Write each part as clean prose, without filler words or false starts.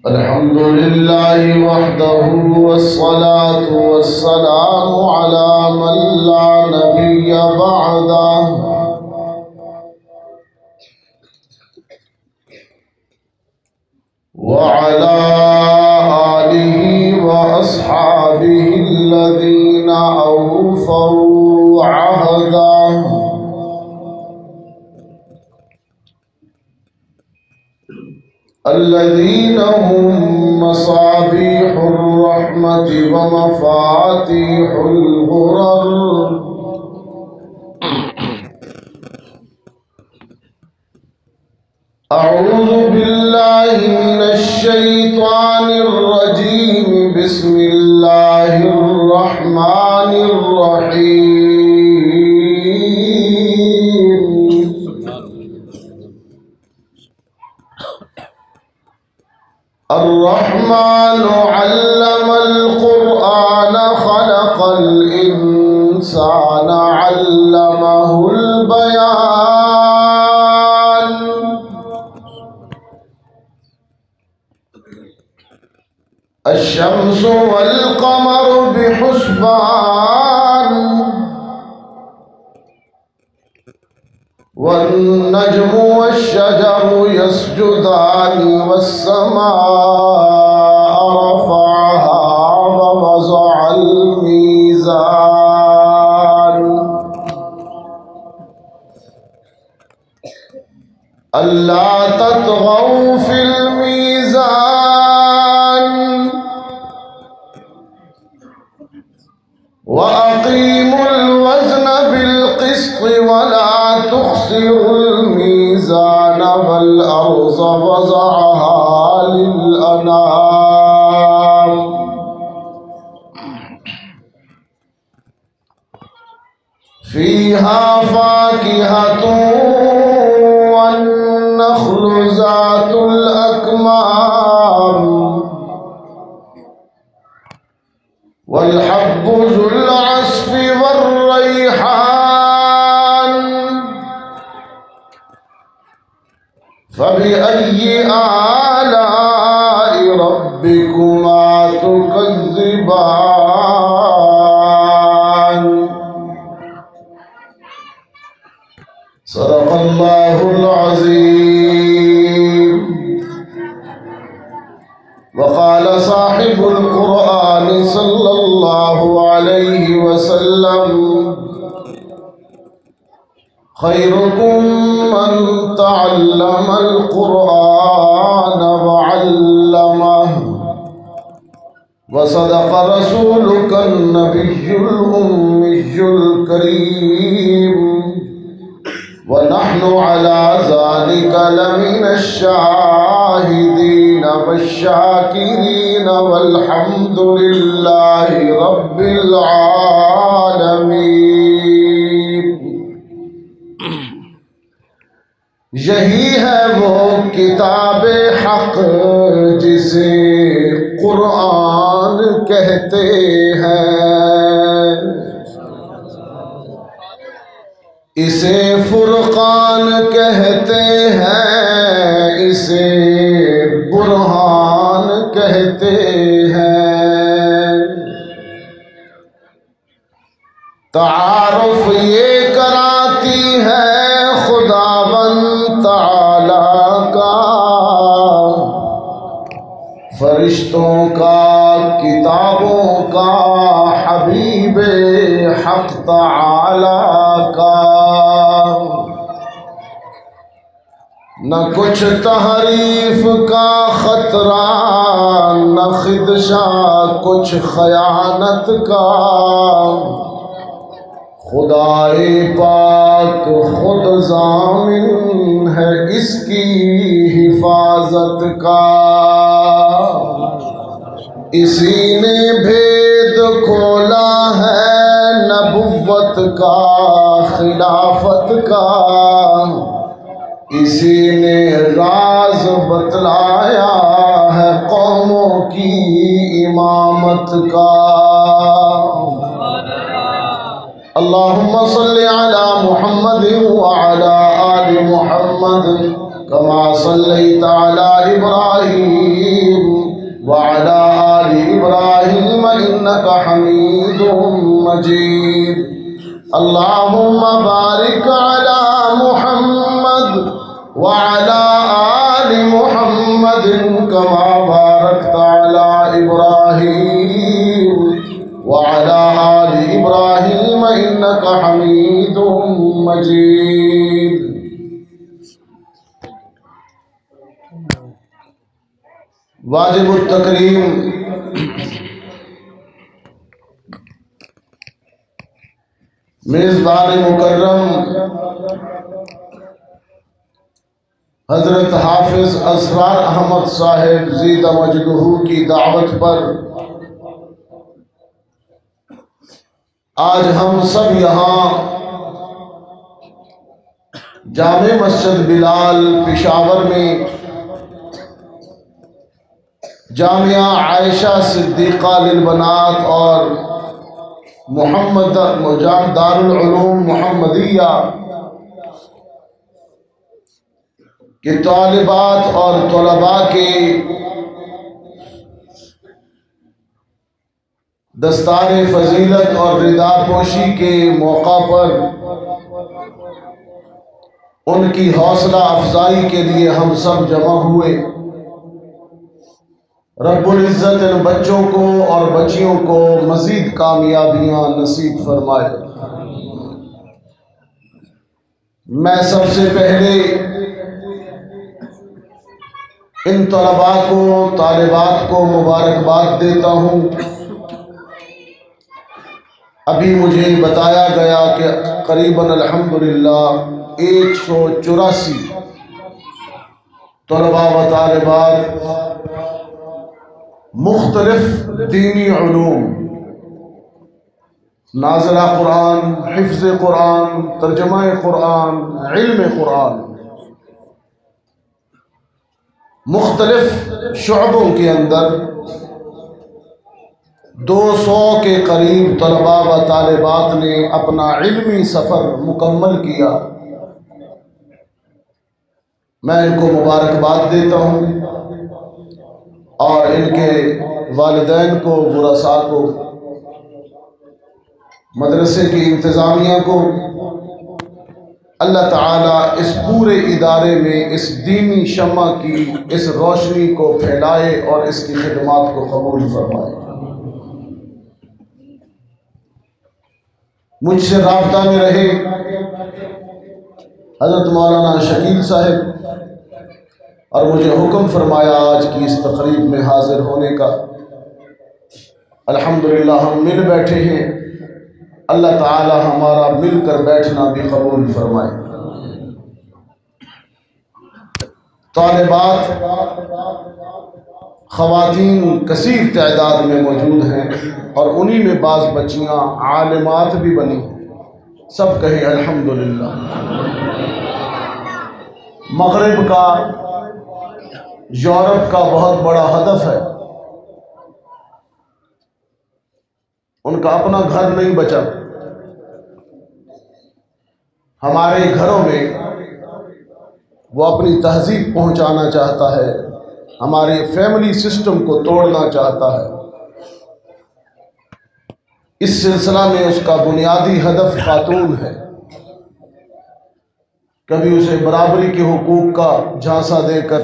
الحمد لله وحده والصلاة والسلام على من لا نبي بعده وعلى آله وأصحابه الذين أوفوا عهده الذين هم مصابيح الرحمة ومفاتيح الغرر أعوذ بالله من الشيطان الرجيم بسم الله الرحمن الرحيم الرحمن علم القرآن خلق الإنسان علمه البيان الشمس والقمر بحسبان والنجم والشجر يسجدان والسماء رفعها ووضع الميزان ألا تطغوا في الميزان وأقيموا الوزن بالقسط ولا تخسروا الميزان والأرض وضعها للأنام فيها فاكهة والنخل ذات الأكمام والحب ذو العصف والريحان فبأي آلاء ربكما تكذبان صدق الله العظيم وقال صاحب القرآن صلى الله عليه وسلم خيركم من تعلم القرآن وعلمه وصدق رسولك النبي الأمي الكريم ونحن على ذلك لمن الشاهدين والشاكرين والحمد لله رب العالمين یہی ہے وہ کتاب حق جسے قرآن کہتے ہیں اسے فرقان کہتے ہیں اسے برہان کہتے ہیں تعارف یہ کراتی ہے خداوند تعالی کا فرشتوں کا کتابوں کا حبیب حق تعالی کا نہ کچھ تحریف کا خطرہ نہ خدشہ کچھ خیانت کا خدائے پاک خود ضامن ہے اس کی حفاظت کا اسی نے بھید کھولا ہے نبوت کا خلافت کا اسی نے راز بتلایا ہے قوموں کی امامت کا اللهم صل على محمد وعلى آل محمد كما صليت على إبراهيم وعلى آل إبراهيم إنك حميد مجيد. اللهم بارك على محمد وعلى آل محمد كما باركت على إبراهيم وعلى آل إبراهيم إنك حميد مجيد. واجب التکریم میزبان مکرم حضرت حافظ اسرار احمد صاحب زیدہ مجدہ کی دعوت پر آج ہم سب یہاں جامع مسجد بلال پشاور میں جامعہ عائشہ صدیقہ للبنات اور دارالعلوم محمدیہ کے طالبات اور طلباء کے دستار فضیلت اور رضا پوشی کے موقع پر ان کی حوصلہ افزائی کے لیے ہم سب جمع ہوئے. رب العزت ان بچوں کو اور بچیوں کو مزید کامیابیاں نصیب فرمائے. میں سب سے پہلے ان طلباء کو طالبات کو مبارکباد دیتا ہوں. ابھی مجھے بتایا گیا کہ قریباً الحمدللہ 184 طلباء و طالبات مختلف دینی علوم، نازلہ قرآن، حفظ قرآن، ترجمہ قرآن، علم قرآن، مختلف شعبوں کے اندر 200 کے قریب طلباء و طالبات نے اپنا علمی سفر مکمل کیا. میں ان کو مبارکباد دیتا ہوں اور ان کے والدین کو، ورثاء کو، مدرسے کی انتظامیہ کو اللہ تعالیٰ اس پورے ادارے میں اس دینی شمع کی اس روشنی کو پھیلائے اور اس کی خدمات کو قبول فرمائے. مجھ سے رابطہ میں رہے حضرت مولانا شکیل صاحب اور مجھے حکم فرمایا آج کی اس تقریب میں حاضر ہونے کا. الحمدللہ ہم مل بیٹھے ہیں. اللہ تعالی ہمارا مل کر بیٹھنا بھی قبول فرمائے. طالبات خواتین کثیر تعداد میں موجود ہیں اور انہی میں بعض بچیاں عالمات بھی بنی. سب کہیں الحمدللہ. مغرب کا، یورپ کا بہت بڑا ہدف ہے. ان کا اپنا گھر نہیں بچا. ہمارے گھروں میں وہ اپنی تہذیب پہنچانا چاہتا ہے، ہمارے فیملی سسٹم کو توڑنا چاہتا ہے. اس سلسلہ میں اس کا بنیادی ہدف خاتون ہے. کبھی اسے برابری کے حقوق کا جھانسا دے کر،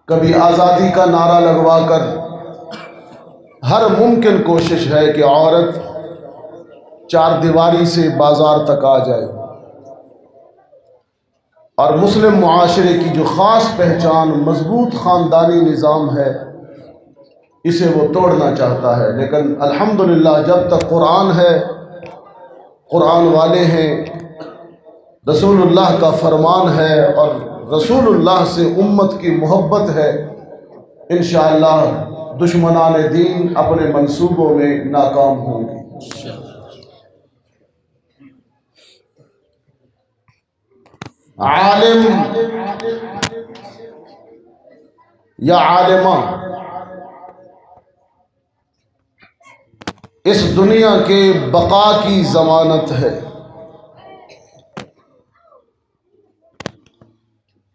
کبھی آزادی کا نعرہ لگوا کر ہر ممکن کوشش ہے کہ عورت چار دیواری سے بازار تک آ جائے اور مسلم معاشرے کی جو خاص پہچان مضبوط خاندانی نظام ہے اسے وہ توڑنا چاہتا ہے. لیکن الحمدللہ جب تک قرآن ہے، قرآن والے ہیں، رسول اللہ کا فرمان ہے اور رسول اللہ سے امت کی محبت ہے، انشاءاللہ دشمنان دین اپنے منصوبوں میں ناکام ہوں گے. عالم یا عالمہ اس دنیا کے بقا کی ضمانت ہے۔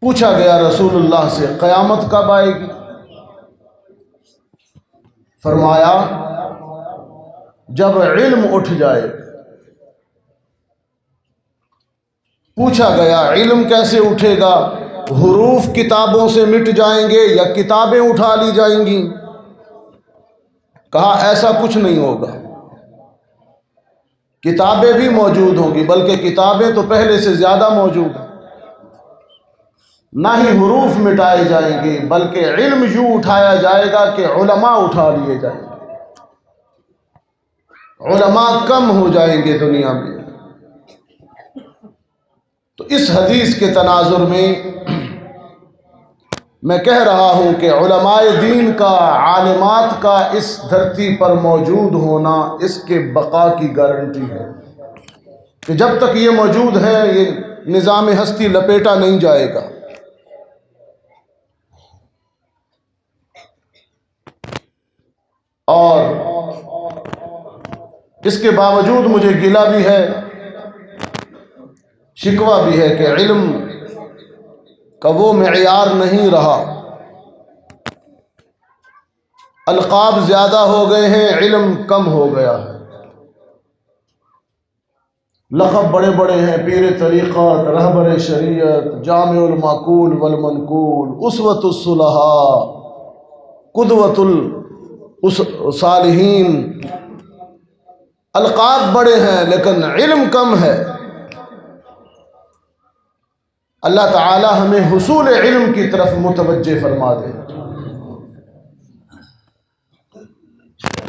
پوچھا گیا رسول اللہ سے قیامت کب آئے گی؟ فرمایا جب علم اٹھ جائے۔ پوچھا گیا علم کیسے اٹھے گا؟ حروف کتابوں سے مٹ جائیں گے یا کتابیں اٹھا لی جائیں گی؟ کہا ایسا کچھ نہیں ہوگا، کتابیں بھی موجود ہوں گی، بلکہ کتابیں تو پہلے سے زیادہ موجود ہیں۔ نہ ہی حروف مٹائے جائیں گے، بلکہ علم یوں اٹھایا جائے گا کہ علماء اٹھا لیے جائیں گے، علماء کم ہو جائیں گے دنیا میں۔ تو اس حدیث کے تناظر میں کہہ رہا ہوں کہ علماء دین کا، عالمات کا اس دھرتی پر موجود ہونا اس کے بقا کی گارنٹی ہے کہ جب تک یہ موجود ہے یہ نظام ہستی لپیٹا نہیں جائے گا۔ اور اس کے باوجود مجھے گلہ بھی ہے، شکوہ بھی ہے کہ علم کا وہ معیار نہیں رہا، القاب زیادہ ہو گئے ہیں، علم کم ہو گیا ہے۔ لقب بڑے بڑے ہیں، پیر طریقت، رہبر شریعت، جامع المعقول والمنقول، اسوۃ الصلحاء، قدوۃ الصالحین۔ القاب بڑے ہیں لیکن علم کم ہے۔ اللہ تعالی ہمیں حصول علم کی طرف متوجہ فرما دے۔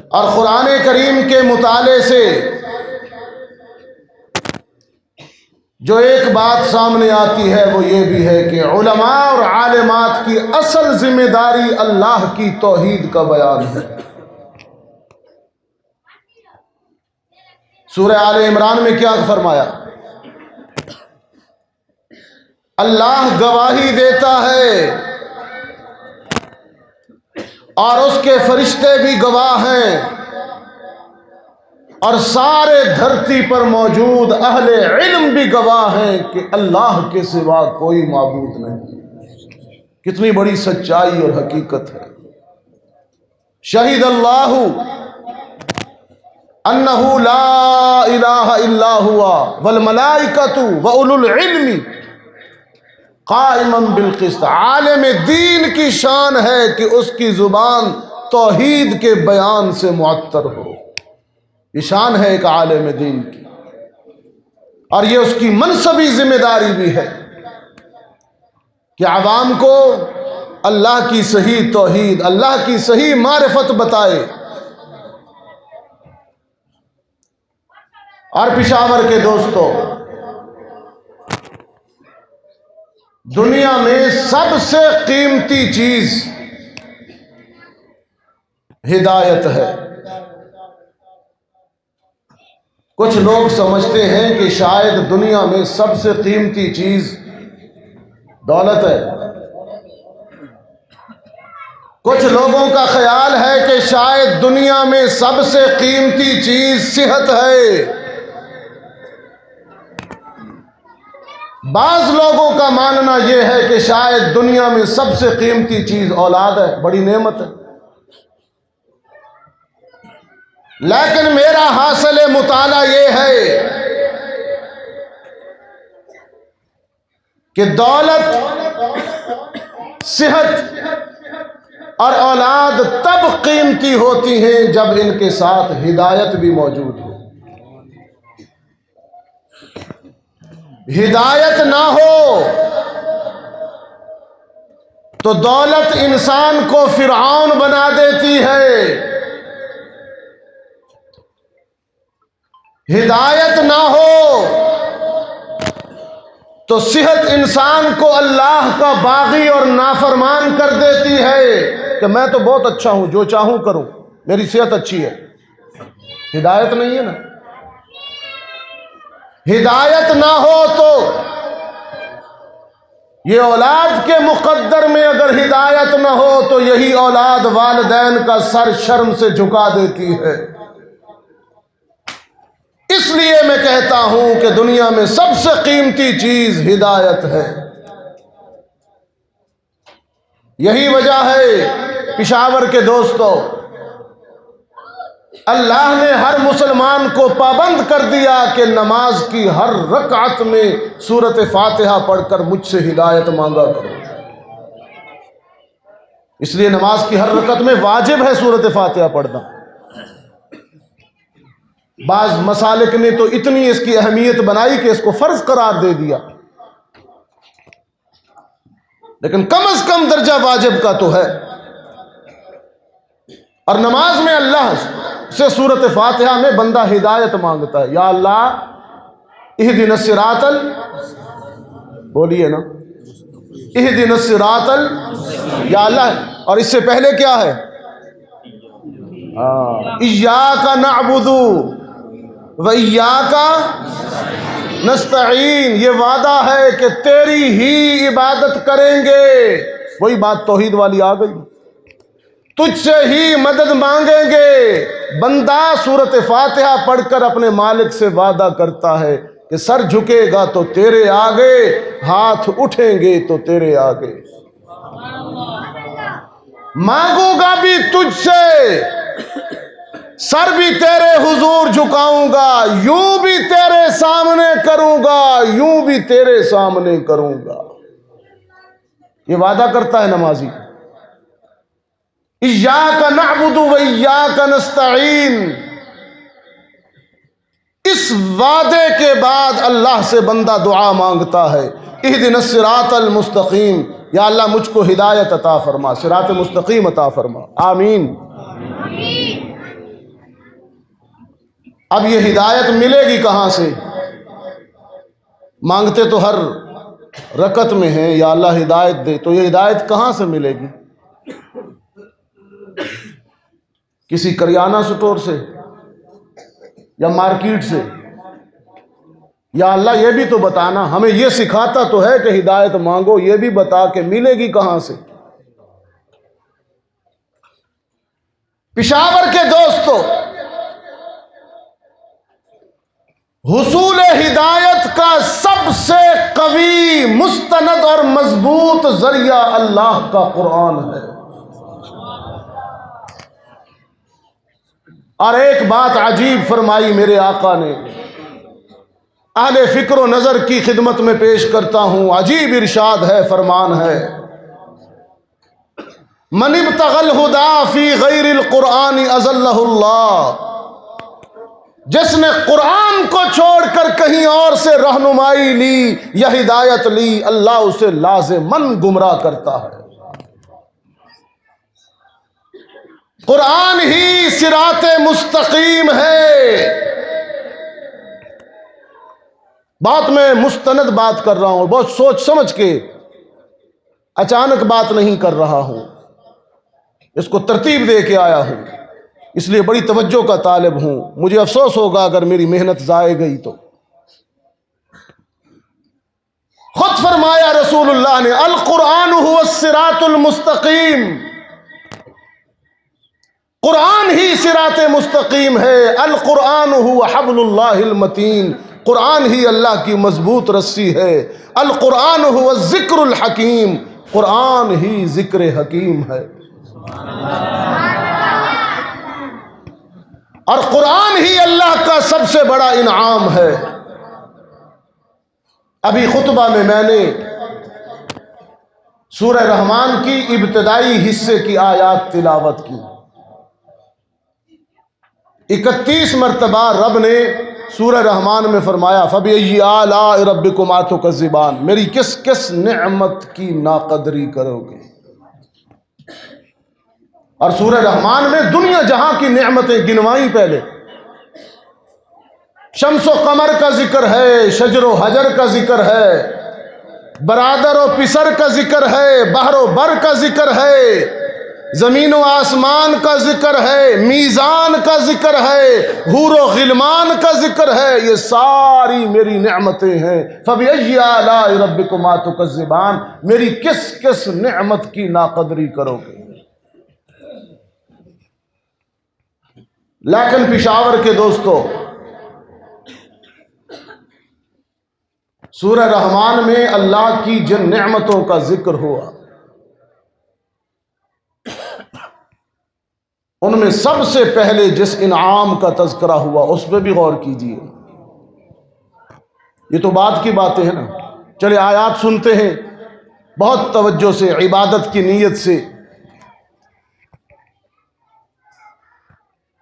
اور قرآن کریم کے مطالعے سے جو ایک بات سامنے آتی ہے وہ یہ بھی ہے کہ علماء اور عالمات کی اصل ذمہ داری اللہ کی توحید کا بیان ہے۔ سورہ آل عمران میں کیا فرمایا؟ اللہ گواہی دیتا ہے اور اس کے فرشتے بھی گواہ ہیں اور سارے دھرتی پر موجود اہل علم بھی گواہ ہیں کہ اللہ کے سوا کوئی معبود نہیں۔ کتنی بڑی سچائی اور حقیقت ہے۔ شہید اللہ انہ لا الہ الا ہوا والملائکۃ واولو العلم قائما بالقسط۔ عالم دین کی شان ہے کہ اس کی زبان توحید کے بیان سے معطر ہو۔ یہ شان ہے ایک عالم دین کی، اور یہ اس کی منصبی ذمہ داری بھی ہے کہ عوام کو اللہ کی صحیح توحید، اللہ کی صحیح معرفت بتائے۔ اور پشاور کے دوستو، دنیا میں سب سے قیمتی چیز ہدایت ہے۔ کچھ لوگ سمجھتے ہیں کہ شاید دنیا میں سب سے قیمتی چیز دولت ہے، کچھ لوگوں کا خیال ہے کہ شاید دنیا میں سب سے قیمتی چیز صحت ہے، بعض لوگوں کا ماننا یہ ہے کہ شاید دنیا میں سب سے قیمتی چیز اولاد ہے، بڑی نعمت ہے۔ لیکن میرا حاصل مطالعہ یہ ہے کہ دولت، صحت اور اولاد تب قیمتی ہوتی ہیں جب ان کے ساتھ ہدایت بھی موجود ہو۔ ہدایت نہ ہو تو دولت انسان کو فرعون بنا دیتی ہے، ہدایت نہ ہو تو صحت انسان کو اللہ کا باغی اور نافرمان کر دیتی ہے کہ میں تو بہت اچھا ہوں، جو چاہوں کروں، میری صحت اچھی ہے۔ ہدایت نہیں ہے نا۔ ہدایت نہ ہو تو یہ اولاد کے مقدر میں اگر ہدایت نہ ہو تو یہی اولاد والدین کا سر شرم سے جھکا دیتی ہے، لیے میں کہتا ہوں کہ دنیا میں سب سے قیمتی چیز ہدایت ہے۔ یہی وجہ ہے پشاور کے دوستو، اللہ نے ہر مسلمان کو پابند کر دیا کہ نماز کی ہر رکعت میں سورۃ فاتحہ پڑھ کر مجھ سے ہدایت مانگا کرو۔ اس لیے نماز کی ہر رکعت میں واجب ہے سورۃ فاتحہ پڑھنا۔ بعض مسالک نے تو اتنی اس کی اہمیت بنائی کہ اس کو فرض قرار دے دیا، لیکن کم از کم درجہ واجب کا تو ہے۔ اور نماز میں اللہ سے سورۃ فاتحہ میں بندہ ہدایت مانگتا ہے، یا اللہ اہدنا الصراط بولیے نا، اہدنا الصراط یا اللہ۔ اور اس سے پہلے کیا ہے؟ ایاک نعبد و ایاک نستعین، یہ وعدہ ہے کہ تیری ہی عبادت کریں گے۔ وہی بات توحید والی آ گئی، تجھ سے ہی مدد مانگیں گے۔ بندہ سورۃ فاتحہ پڑھ کر اپنے مالک سے وعدہ کرتا ہے کہ سر جھکے گا تو تیرے آگے، ہاتھ اٹھیں گے تو تیرے آگے، مانگوں گا بھی تجھ سے، سر بھی تیرے حضور جھکاؤں گا، یوں بھی تیرے سامنے کروں گا، یوں بھی تیرے سامنے کروں گا۔ یہ وعدہ کرتا ہے نمازی۔ ایاک نعبد و ایاک نستعین، اس وعدے کے بعد اللہ سے بندہ دعا مانگتا ہے، اہدنا الصراط المستقیم، یا اللہ مجھ کو ہدایت عطا فرما، صراط مستقیم عطا فرما، آمین۔ اب یہ ہدایت ملے گی کہاں سے؟ مانگتے تو ہر رکعت میں ہیں یا اللہ ہدایت دے، تو یہ ہدایت کہاں سے ملے گی؟ کسی کریانہ سٹور سے یا مارکیٹ سے؟ یا اللہ یہ بھی تو بتانا، ہمیں یہ سکھاتا تو ہے کہ ہدایت مانگو، یہ بھی بتا کہ ملے گی کہاں سے؟ پشاور کے دوستو، حصول ہدایت کا سب سے قوی، مستند اور مضبوط ذریعہ اللہ کا قرآن ہے۔ اور ایک بات عجیب فرمائی میرے آقا نے، اہل فکر و نظر کی خدمت میں پیش کرتا ہوں، عجیب ارشاد ہے، فرمان ہے، من ابتغى الہدی فی غیر القرآن اضلہ اللہ، جس نے قرآن کو چھوڑ کر کہیں اور سے رہنمائی لی یا ہدایت لی، اللہ اسے لازماً گمراہ کرتا ہے۔ قرآن ہی صراط مستقیم ہے۔ بات میں مستند بات کر رہا ہوں، بہت سوچ سمجھ کے، اچانک بات نہیں کر رہا ہوں، اس کو ترتیب دے کے آیا ہوں، اس لیے بڑی توجہ کا طالب ہوں۔ مجھے افسوس ہوگا اگر میری محنت ضائع گئی تو۔ خود فرمایا رسول اللہ نے، القرآن هو الصراط المستقیم، قرآن ہی صراط مستقیم ہے۔ القرآن هو حبل اللہ المتین، قرآن ہی اللہ کی مضبوط رسی ہے۔ القرآن هو الذکر الحکیم، قرآن ہی ذکر حکیم ہے۔ اور قرآن ہی اللہ کا سب سے بڑا انعام ہے۔ ابھی خطبہ میں نے سورہ رحمان کی ابتدائی حصے کی آیات تلاوت کی۔ 31 مرتبہ رب نے سورہ رحمان میں فرمایا، فَبِأَيِّ آلَاءِ رَبِّكُمَا تُكَذِّبَانِ، میری کس کس نعمت کی ناقدری کرو گے۔ اور سورہ رحمان میں دنیا جہاں کی نعمتیں گنوائیں، پہلے شمس و قمر کا ذکر ہے، شجر و حجر کا ذکر ہے، برادر و پسر کا ذکر ہے، بحر و بر کا ذکر ہے، زمین و آسمان کا ذکر ہے، میزان کا ذکر ہے، حور و غلمان کا ذکر ہے، یہ ساری میری نعمتیں ہیں۔ فَبِأَيِّ آلَاءِ رَبِّكُمَا تُكَذِّبَانِ، میری کس کس نعمت کی ناقدری کرو گے۔ لیکن پشاور کے دوستو، سورہ رحمان میں اللہ کی جن نعمتوں کا ذکر ہوا ان میں سب سے پہلے جس انعام کا تذکرہ ہوا اس پہ بھی غور کیجیے. یہ تو بعد کی باتیں ہیں نا. چلے آیات سنتے ہیں بہت توجہ سے، عبادت کی نیت سے.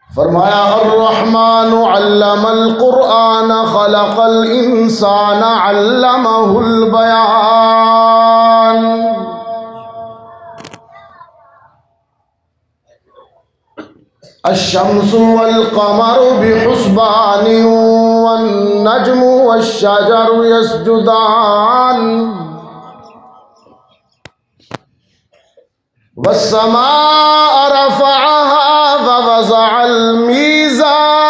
فرمایا الرحمن علم القرآن خلق الانسان علمہ البیان. الشمس والقمر بحسبان والنجم والشجر يسجدان والسماء رفعها ووضع الميزان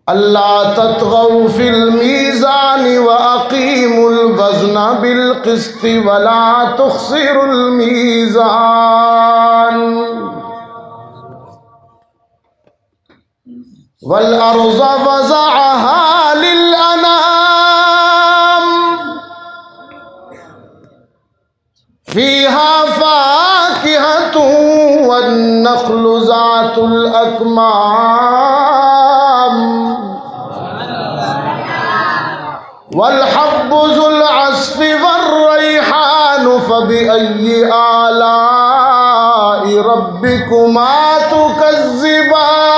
ألا تطغوا في الميزان وأقيموا الوزن بالقسط ولا تخسروا الميزان والأرض وضعها للأنام فيها فاكهة والنخل ذات الأكمام والحب ذو العصف والريحان فبأي آلاء ربكما تكذبان.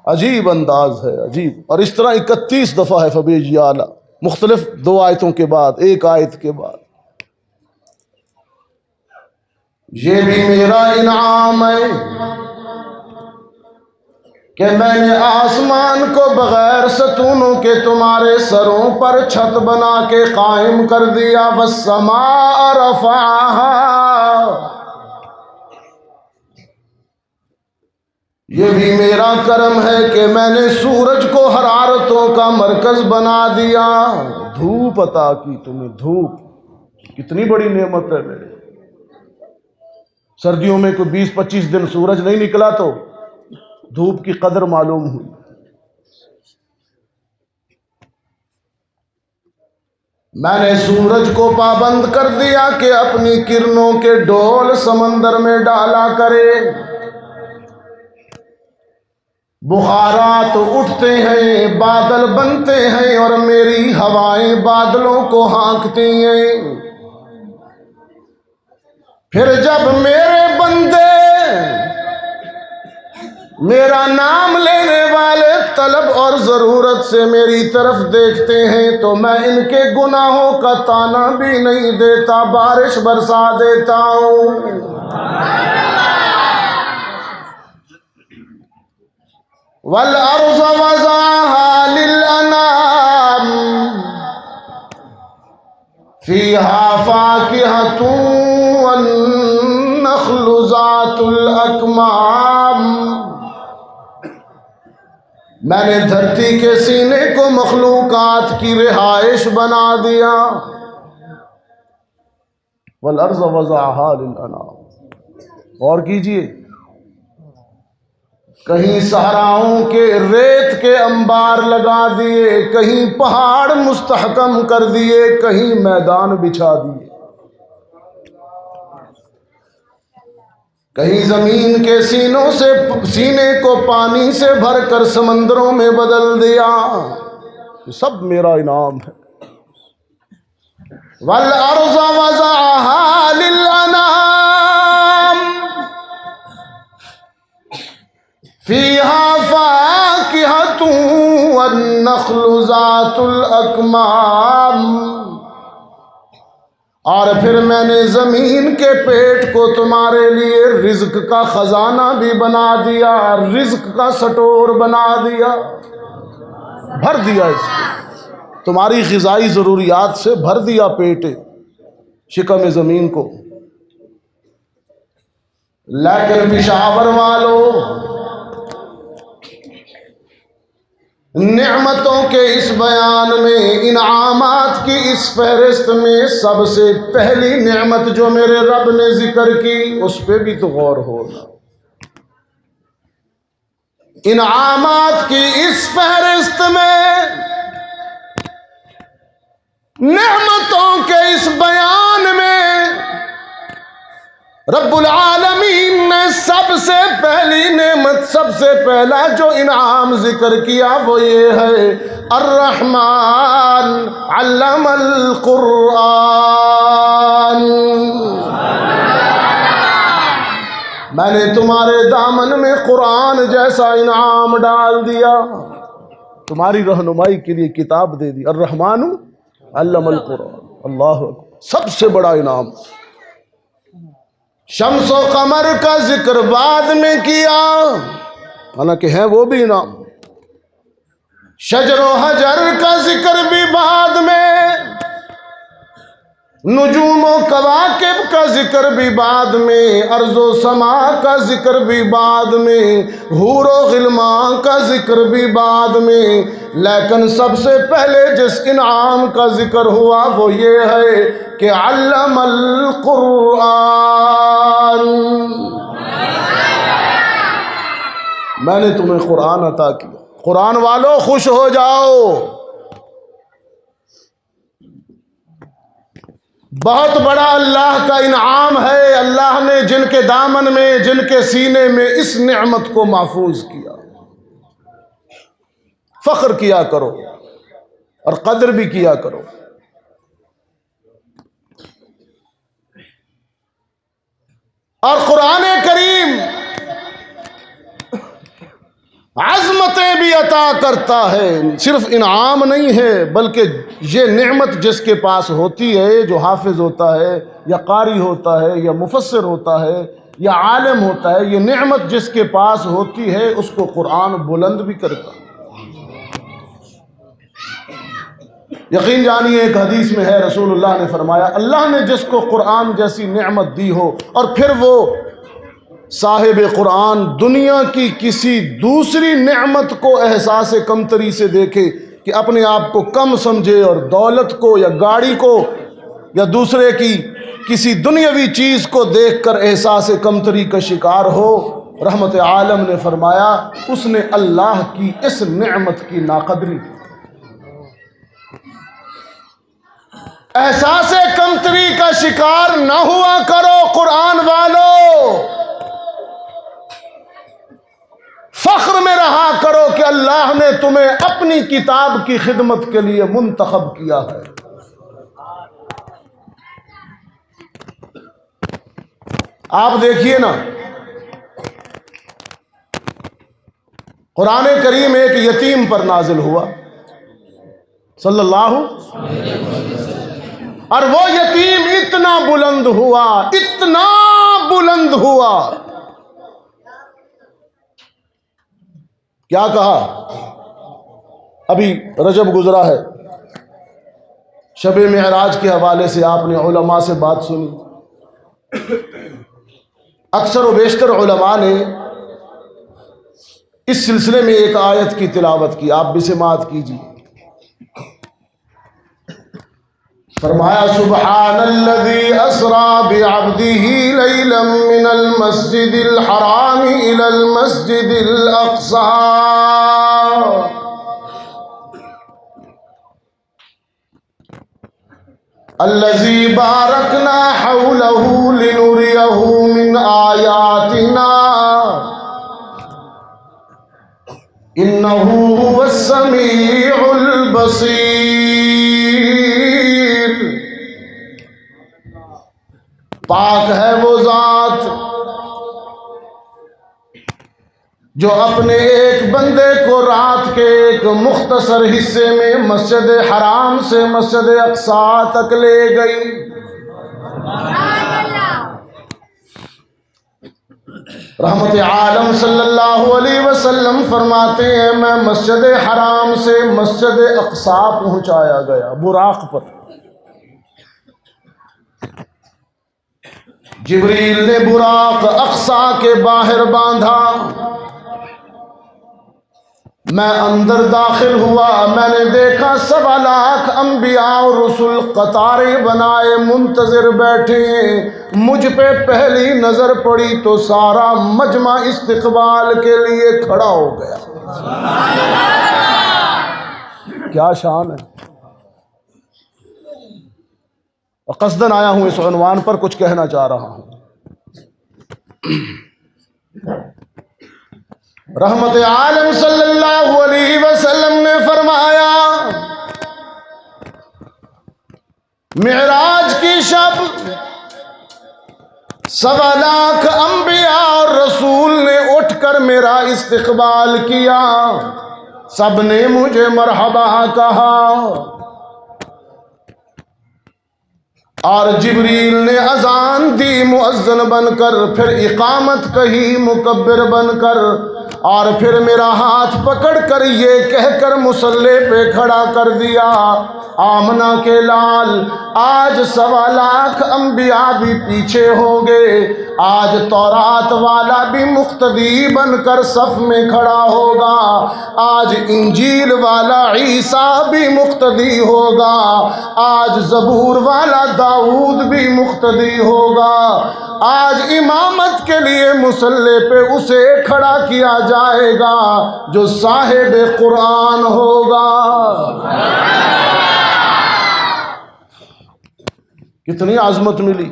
عجیب انداز ہے، عجیب. اور اس طرح 31 دفعہ ہے فبأي آلاء، مختلف 2 آیتوں کے بعد، 1 آیت کے بعد. یہ بھی میرا انعام ہے کہ میں نے آسمان کو بغیر ستونوں کے تمہارے سروں پر چھت بنا کے قائم کر دیا. والسماء رفعها، یہ بھی میرا کرم ہے کہ میں نے سورج کو حرارتوں کا مرکز بنا دیا. دھوپ عطا کی تمہیں، دھوپ کتنی بڑی نعمت ہے میرے. سردیوں میں کوئی 20-25 دن سورج نہیں نکلا تو دھوپ کی قدر معلوم ہوئی. میں نے سورج کو پابند کر دیا کہ اپنی کرنوں کے ڈول سمندر میں ڈالا کرے. بخارات اٹھتے ہیں، بادل بنتے ہیں اور میری ہوائیں بادلوں کو ہانکتی ہیں. پھر جب میرے بندے میرا نام لینے والے طلب اور ضرورت سے میری طرف دیکھتے ہیں تو میں ان کے گناہوں کا تانا بھی نہیں دیتا، بارش برسا دیتا ہوں. وَالْأَرْضَ وَضَعَهَا لِلْأَنَامِ فِيهَا فَاكِهَةٌ وَالنَّخْلُ ذَاتُ الْأَكْمَامِ. میں نے دھرتی کے سینے کو مخلوقات کی رہائش بنا دیا. وَالْأَرْضَ وَضَعَهَا لِلْأَنَامِ. اور کیجئے، کہیں صحراؤں کے ریت کے انبار لگا دیے، کہیں پہاڑ مستحکم کر دیے، کہیں میدان بچھا دیے، کہیں زمین کے سینے کو پانی سے بھر کر سمندروں میں بدل دیا. یہ سب میرا انعام ہے. وَالْأَرْضَ وَضَعَهَا لِلْأَنَامِ فِيهَا فَاكِهَةٌ وَالنَّخْلُ ذَاتُ الْأَكْمَامِ. اور پھر میں نے زمین کے پیٹ کو تمہارے لیے رزق کا خزانہ بھی بنا دیا، رزق کا سٹور بنا دیا، بھر دیا. اس کو تمہاری غذائی ضروریات سے بھر دیا پیٹ شکم زمین کو. لیکن پشاور والوں، نعمتوں کے اس بیان میں، انعامات کی اس فہرست میں سب سے پہلی نعمت جو میرے رب نے ذکر کی اس پہ بھی تو غور ہونا. انعامات کی اس فہرست میں، نعمتوں کے اس بیان میں، رب العالمین نے سب سے پہلی نعمت، سب سے پہلا جو انعام ذکر کیا وہ یہ ہے، الرحمن علم القرآن۔ میں نے تمہارے دامن میں قرآن جیسا انعام ڈال دیا، تمہاری رہنمائی کے لیے کتاب دے دی، الرحمن علم القرآن۔ اللہ اکبر، سب سے بڑا انعام۔ شمس و قمر کا ذکر بعد میں کیا، حالانکہ ہے وہ بھی انعام۔ شجر و حجر کا ذکر بھی بعد میں، نجوم و کواکب کا ذکر بھی بعد میں، ارض و سما کا ذکر بھی بعد میں، حور و غلمان کا ذکر بھی بعد میں، لیکن سب سے پہلے جس انعام کا ذکر ہوا وہ یہ ہے کہ علم القرآن۔ میں نے تمہیں قرآن عطا کیا، قرآن والوں خوش ہو جاؤ۔ بہت بڑا اللہ کا انعام ہے، اللہ نے جن کے دامن میں، جن کے سینے میں اس نعمت کو محفوظ کیا۔ فخر کیا کرو اور قدر بھی کیا کرو۔ اور قرآن کریم عظمتیں بھی عطا کرتا ہے، صرف انعام نہیں ہے بلکہ یہ نعمت جس کے پاس ہوتی ہے، جو حافظ ہوتا ہے یا قاری ہوتا ہے یا مفسر ہوتا ہے یا عالم ہوتا ہے، یہ نعمت جس کے پاس ہوتی ہے اس کو قرآن بلند بھی کرتا ہے۔ یقین جانیے، ایک حدیث میں ہے، رسول اللہ نے فرمایا، اللہ نے جس کو قرآن جیسی نعمت دی ہو اور پھر وہ صاحب قرآن دنیا کی کسی دوسری نعمت کو احساس کمتری سے دیکھے کہ اپنے آپ کو کم سمجھے اور دولت کو یا گاڑی کو یا دوسرے کی کسی دنیاوی چیز کو دیکھ کر احساس کمتری کا شکار ہو، رحمت عالم نے فرمایا اس نے اللہ کی اس نعمت کی ناقدری کی۔ احساس کمتری کا شکار نہ ہوا کرو قرآن والو، فخر میں رہا کرو کہ اللہ نے تمہیں اپنی کتاب کی خدمت کے لیے منتخب کیا ہے۔ آپ دیکھیے نا، قرآن کریم ایک یتیم پر نازل ہوا صلی اللہ، اور وہ یتیم اتنا بلند ہوا، اتنا بلند ہوا، کیا کہا؟ ابھی رجب گزرا ہے، شب معراج کے حوالے سے آپ نے علماء سے بات سنی۔ اکثر و بیشتر علماء نے اس سلسلے میں ایک آیت کی تلاوت کی، آپ بھی سماعت کیجیے۔ فرمایا سبحان الذي اسرا بعبده ليلا من المسجد الحرام الى المسجد الاقصى الذي باركنا حوله لنريه من آياتنا انه هو السميع البصير۔ پاک ہے وہ ذات جو اپنے ایک بندے کو رات کے ایک مختصر حصے میں مسجد حرام سے مسجد اقصیٰ تک لے گئی۔ رحمت عالم صلی اللہ علیہ وسلم فرماتے ہیں میں مسجد حرام سے مسجد اقصیٰ پہنچایا گیا براق پر۔ جبریل نے براق اقصیٰ کے باہر باندھا، میں اندر داخل ہوا، میں نے دیکھا 7 لاکھ انبیاء اور رسول قطاریں بنائے منتظر بیٹھے ہیں۔ مجھ پہ پہلی نظر پڑی تو سارا مجمع استقبال کے لیے کھڑا ہو گیا۔ کیا شان ہے! قصدن آیا ہوں اس عنوان پر کچھ کہنا چاہ رہا ہوں۔ رحمت عالم صلی اللہ علیہ وسلم نے فرمایا، معراج کی شب 7 لاکھ انبیاء اور رسول نے اٹھ کر میرا استقبال کیا، سب نے مجھے مرحبا کہا، اور جبریل نے اذان دی مؤذن بن کر، پھر اقامت کہی مکبر بن کر، اور پھر میرا ہاتھ پکڑ کر یہ کہہ کر مصلی پہ کھڑا کر دیا، آمنہ کے لال آج 7 لاکھ انبیاء بھی پیچھے ہو گئے، آج تورات والا بھی مقتدی بن کر صف میں کھڑا ہوگا، آج انجیل والا عیسیٰ بھی مقتدی ہوگا، آج زبور والا داؤد بھی مقتدی ہوگا، آج امامت کے لیے مصلی پہ اسے کھڑا کیا جائے گا جو صاحب قرآن ہوگا۔ کتنی عظمت ملی!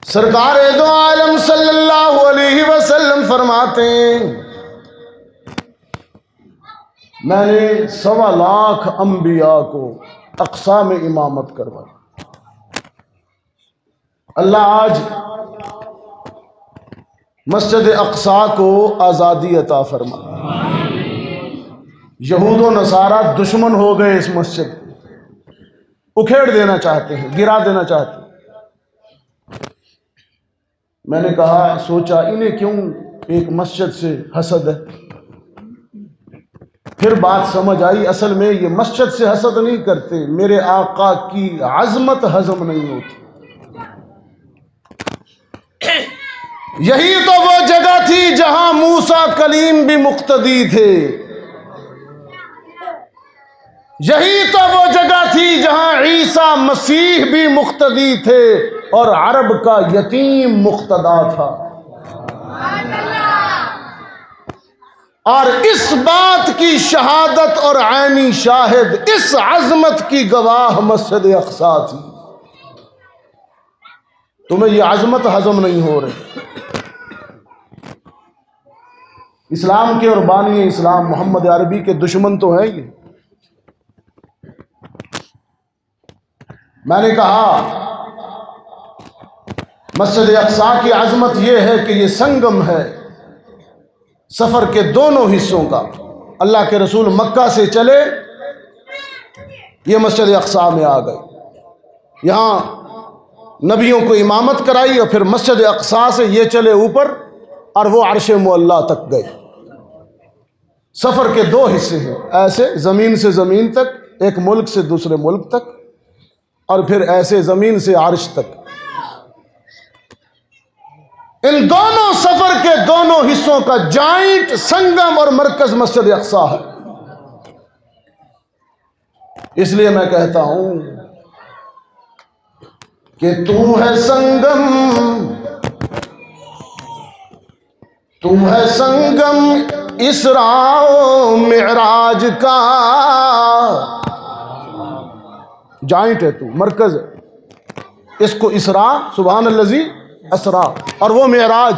سرکار دو عالم صلی اللہ علیہ وسلم فرماتے ہیں، میں نے 7 لاکھ انبیاء کو اقصیٰ میں امامت کروائی۔ اللہ آج مسجد اقصیٰ کو آزادی عطا فرما۔ یہود و نصارہ دشمن ہو گئے، اس مسجد کو اکھیڑ دینا چاہتے ہیں، گرا دینا چاہتے ہیں۔ میں نے کہا، سوچا انہیں کیوں ایک مسجد سے حسد ہے؟ پھر بات سمجھ آئی، اصل میں یہ مسجد سے حسد نہیں کرتے، میرے آقا کی عظمت ہضم نہیں ہوتی۔ یہی تو وہ جگہ تھی جہاں موسیٰ کلیم بھی مقتدی تھے، یہی تو وہ جگہ تھی جہاں عیسیٰ مسیح بھی مقتدی تھے اور عرب کا یتیم مقتدا تھا۔ اور اس بات کی شہادت اور عینی شاہد، اس عظمت کی گواہ مسجد اقصیٰ تھی۔ تمہیں یہ عظمت ہضم نہیں ہو رہی۔ اسلام کے اور بانی اسلام محمد عربی کے دشمن تو ہیں یہ۔ میں نے کہا، مسجد اقصیٰ کی عظمت یہ ہے کہ یہ سنگم ہے سفر کے دونوں حصوں کا۔ اللہ کے رسول مکہ سے چلے، یہ مسجد اقصیٰ میں آ گئے، یہاں نبیوں کو امامت کرائی، اور پھر مسجد اقصیٰ سے یہ چلے اوپر اور وہ عرش معلیٰ تک گئے۔ سفر کے 2 حصے ہیں، ایسے زمین سے زمین تک، ایک ملک سے دوسرے ملک تک، اور پھر ایسے زمین سے عرش تک۔ ان دونوں سفر کے دونوں حصوں کا جوائنٹ سنگم اور مرکز مسجد اقصیٰ ہے۔ اس لیے میں کہتا ہوں کہ تو ہے سنگم، تو ہے سنگم اسراء و معراج کا، جوائنٹ ہے، تو مرکز ہے۔ اس کو اسراء، سبحان الذی اسراء، اور وہ معراج۔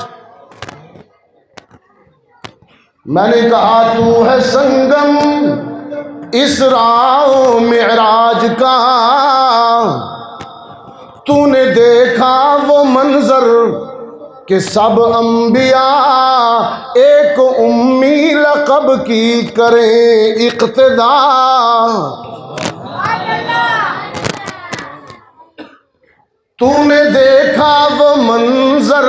میں نے کہا، تو ہے سنگم اسراء و معراج کا، تو نے دیکھا وہ منظر کہ سب انبیاء ایک امی لقب کی کریں اقتدا، تو نے دیکھا وہ منظر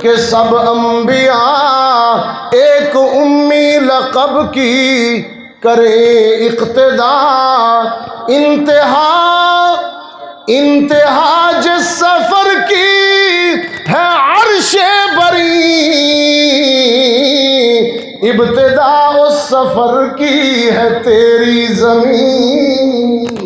کہ سب انبیاء ایک امی لقب کی کریں اقتدا، انتہا جس سفر کی ہے عرش بری، ابتدا اس سفر کی ہے تیری زمین.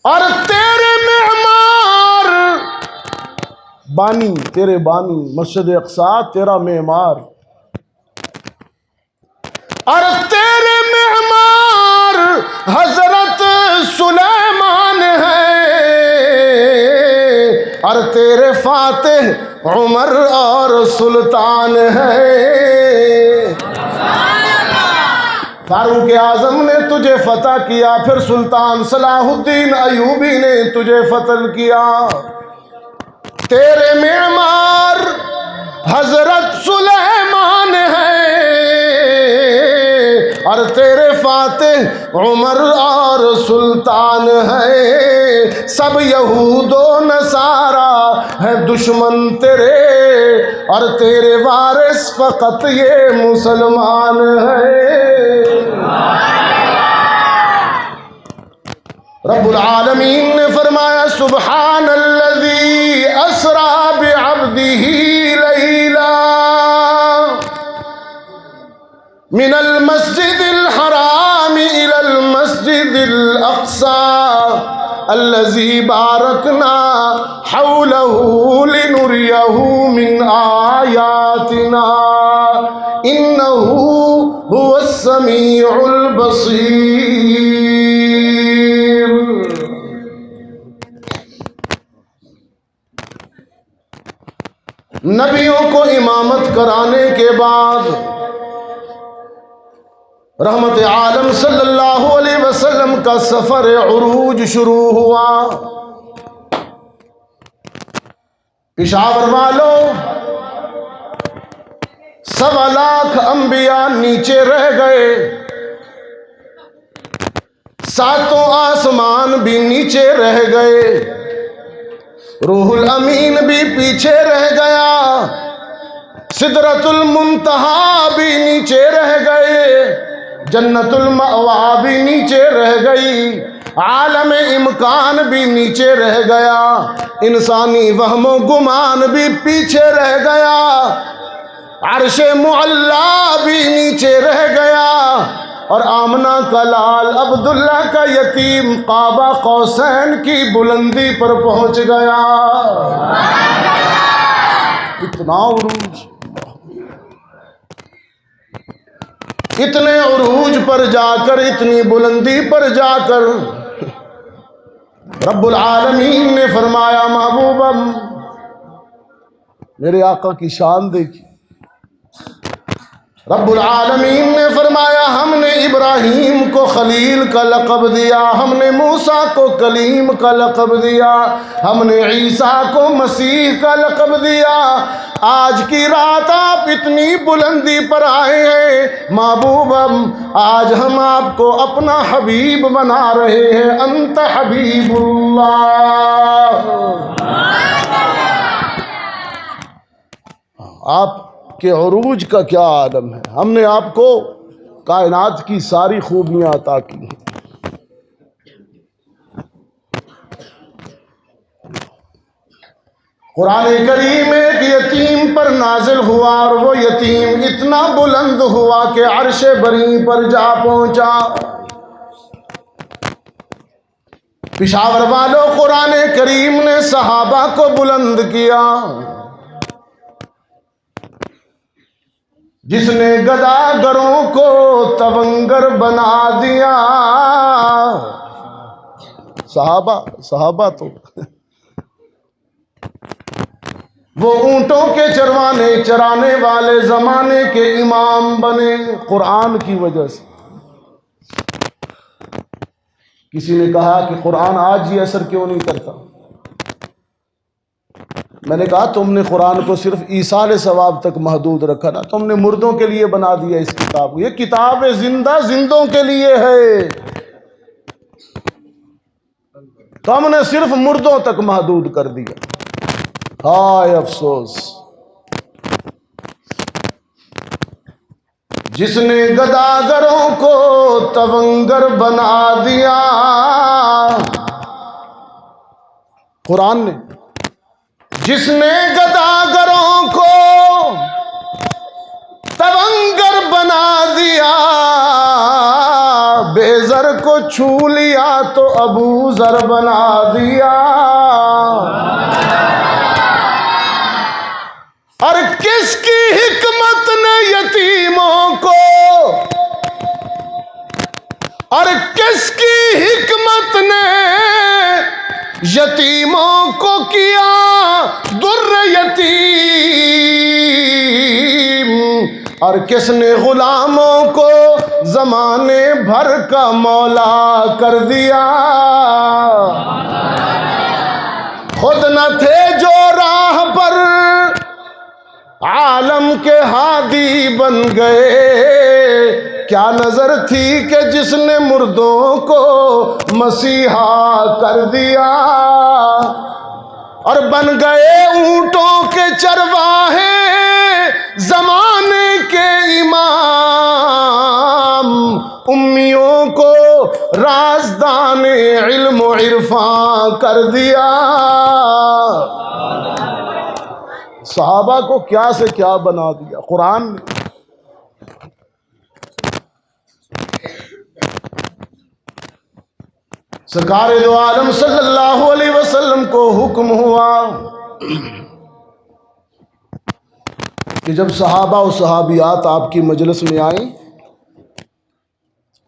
اور تیرے معمار بانی، تیرے بانی مسجد اقصی تیرا معمار، اور تیرے معمار حضرت سلیمان ہے، اور تیرے فاتح عمر اور سلطان ہے. فاروق اعظم نے تجھے فتح کیا، پھر سلطان صلاح الدین ایوبی نے تجھے فتح کیا. تیرے معمار حضرت سلیمان ہے، اور تیرے فاتح عمر اور سلطان ہے. سب یہود و نصارا ہے دشمن تیرے، اور تیرے وارث فقط یہ مسلمان ہے. رب العالمین نے فرمایا سبحان الذی اسرا بعبدہ لیلا من المسجد الحرام الى المسجد الاقصى الذي باركنا حوله لنريه من آياتنا إنه هو السميع البصير. نبیوں کو امامت کرانے کے بعد رحمت عالم صلی اللہ علیہ وسلم کا سفر عروج شروع ہوا. پشاور والوں 1.25 لاکھ انبیاء نیچے رہ گئے، 7 آسمان بھی نیچے رہ گئے، روح الامین بھی پیچھے رہ گیا، سدرۃ المنتہا بھی نیچے رہ گئے، جنت المأوا بھی نیچے رہ گئی، عالم امکان بھی نیچے رہ گیا، انسانی وہم و گمان بھی پیچھے رہ گیا، عرش معلا بھی نیچے رہ گیا، اور آمنہ کا لال عبداللہ کا یتیم قاب قوسین کی بلندی پر پہنچ گیا. اتنا عروج، اتنے عروج پر جا کر، اتنی بلندی پر جا کر رب العالمین نے فرمایا محبوبم میرے آقا کی شان دیکھی. رب العالمین نے فرمایا ہم نے ابراہیم کو خلیل کا لقب دیا، ہم نے موسیٰ کو کلیم کا لقب دیا، ہم نے عیسیٰ کو مسیح کا لقب دیا. آج کی رات آپ اتنی بلندی پر آئے ہیں محبوبم، آج ہم آپ کو اپنا حبیب بنا رہے ہیں. انت حبیب اللہ. آپ کہ عروج کا کیا عالم ہے. ہم نے آپ کو کائنات کی ساری خوبیاں عطا کی ہیں. قرآن کریم ایک یتیم پر نازل ہوا، اور وہ یتیم اتنا بلند ہوا کہ عرش بری پر جا پہنچا. پشاور والوں قرآن کریم نے صحابہ کو بلند کیا. جس نے گداگروں کو تونگر بنا دیا. صحابہ تو وہ اونٹوں کے چرانے والے زمانے کے امام بنے قرآن کی وجہ سے. کسی نے کہا کہ قرآن آج ہی اثر کیوں نہیں کرتا؟ میں نے کہا تم نے قرآن کو صرف ایصال ثواب تک محدود رکھا نا، تم نے مردوں کے لیے بنا دیا اس کتاب کو. یہ کتاب زندوں کے لیے ہے، تو ہم نے صرف مردوں تک محدود کر دیا. ہائے افسوس. جس نے گداگروں کو تونگر بنا دیا. قرآن نے جس نے گداگروں کو تونگر بنا دیا، بے زر کو چھو لیا تو ابو ذر بنا دیا۔ اور کس کی حکمت نے یتیموں کو، اور کس کی حکمت نے یتیموں کو کیا در یتیم، اور کس نے غلاموں کو زمانے بھر کا مولا کر دیا۔ خود نہ تھے جو راہ پر عالم کے ہادی بن گئے، کیا نظر تھی کہ جس نے مردوں کو مسیحا کر دیا۔ اور بن گئے اونٹوں کے چرواہے زمانے کے امام، امیوں کو رازدان علم و عرفان کر دیا۔ صحابہ کو کیا سے کیا بنا دیا قرآن نے۔ سرکار دو عالم صلی اللہ علیہ وسلم کو حکم ہوا کہ جب صحابہ و صحابیات آپ کی مجلس میں آئیں،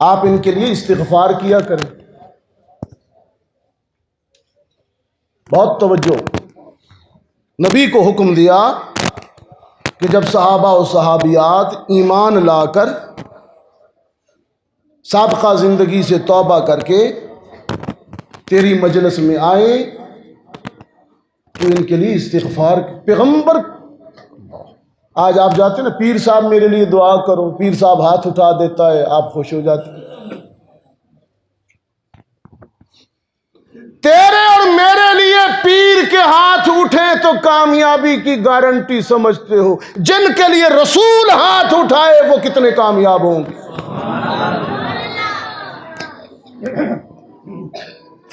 آپ ان کے لیے استغفار کیا کریں۔ بہت توجہ، نبی کو حکم دیا کہ جب صحابہ و صحابیات ایمان لا کر سابقہ زندگی سے توبہ کر کے تیری مجلس میں آئیں تو ان کے لیے استغفار۔ پیغمبر، آج آپ جاتے ہیں نا، پیر صاحب میرے لیے دعا کرو، پیر صاحب ہاتھ اٹھا دیتا ہے، آپ خوش ہو جاتے ہیں۔ تیرے اور میرے لیے پیر کے ہاتھ اٹھے تو کامیابی کی گارنٹی سمجھتے ہو، جن کے لیے رسول ہاتھ اٹھائے وہ کتنے کامیاب ہوں گے۔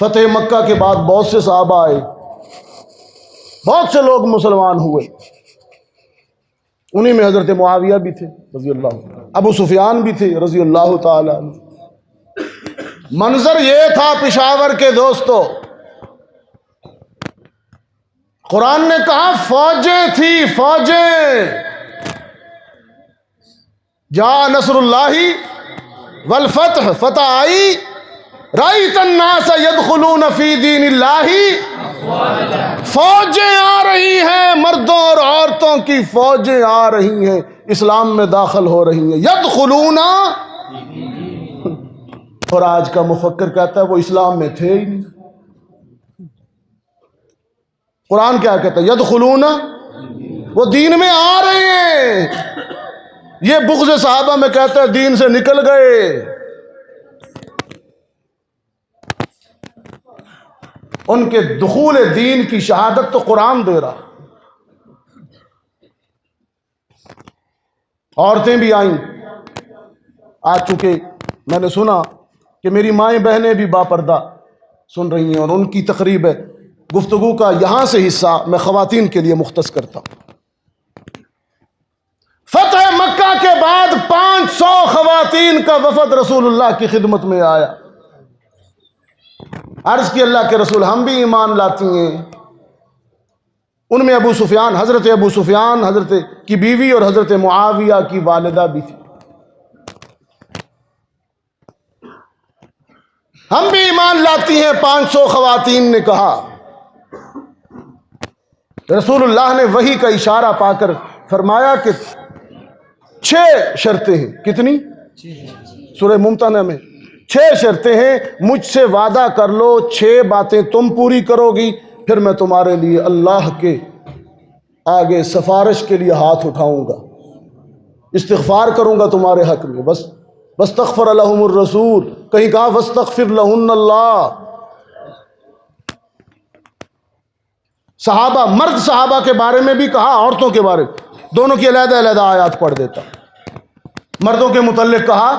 فتح مکہ کے بعد بہت سے صحابہ آئے، بہت سے لوگ مسلمان ہوئے، انہی میں حضرت معاویہ بھی تھے رضی اللہ عنہ، ابو سفیان بھی تھے رضی اللہ تعالی عنہ۔ منظر یہ تھا پشاور کے دوستو، قرآن نے کہا فوجیں تھی، فوجیں۔ جا نصر اللہ والفتح، فتح آئی، رأیت الناس يدخلون فی دین اللہ، فوجیں آ رہی ہیں، مردوں اور عورتوں کی فوجیں آ رہی ہیں، اسلام میں داخل ہو رہی ہیں، یدخلون۔ اور آج کا مفکر کہتا ہے وہ اسلام میں تھے ہی نہیں۔ قرآن کیا کہتا ہے؟ یدخلون، وہ دین میں آ رہے ہیں۔ یہ بغض صحابہ میں کہتا ہے دین سے نکل گئے۔ ان کے دخول دین کی شہادت تو قرآن دے رہا۔ عورتیں بھی آئیں، آج چونکہ میں نے سنا کہ میری مائیں بہنیں بھی باپردہ سن رہی ہیں، اور ان کی تقریب ہے، گفتگو کا یہاں سے حصہ میں خواتین کے لیے مختص کرتا ہوں۔ فتح مکہ کے بعد 500 خواتین کا وفد رسول اللہ کی خدمت میں آیا۔ عرض کی اللہ کے رسول ہم بھی ایمان لاتی ہیں۔ ان میں ابو سفیان، حضرت ابو سفیان، حضرت کی بیوی اور حضرت معاویہ کی والدہ بھی تھی۔ ہم بھی ایمان لاتی ہیں، 500 خواتین نے کہا۔ رسول اللہ نے وحی کا اشارہ پا کر فرمایا کہ 6 شرطیں ہیں۔ کتنی؟ سورہ ممتحنہ میں 6 شرطیں ہیں، مجھ سے وعدہ کر لو 6 باتیں تم پوری کرو گی، پھر میں تمہارے لیے اللہ کے آگے سفارش کے لیے ہاتھ اٹھاؤں گا، استغفار کروں گا تمہارے حق میں۔ بس واستغفر لہم الرسول، کہیں کہا واستغفر لہن اللہ۔ صحابہ، مرد صحابہ کے بارے میں بھی کہا، عورتوں کے بارے میں، دونوں کی علیحدہ علیحدہ آیات پڑھ دیتا۔ مردوں کے متعلق کہا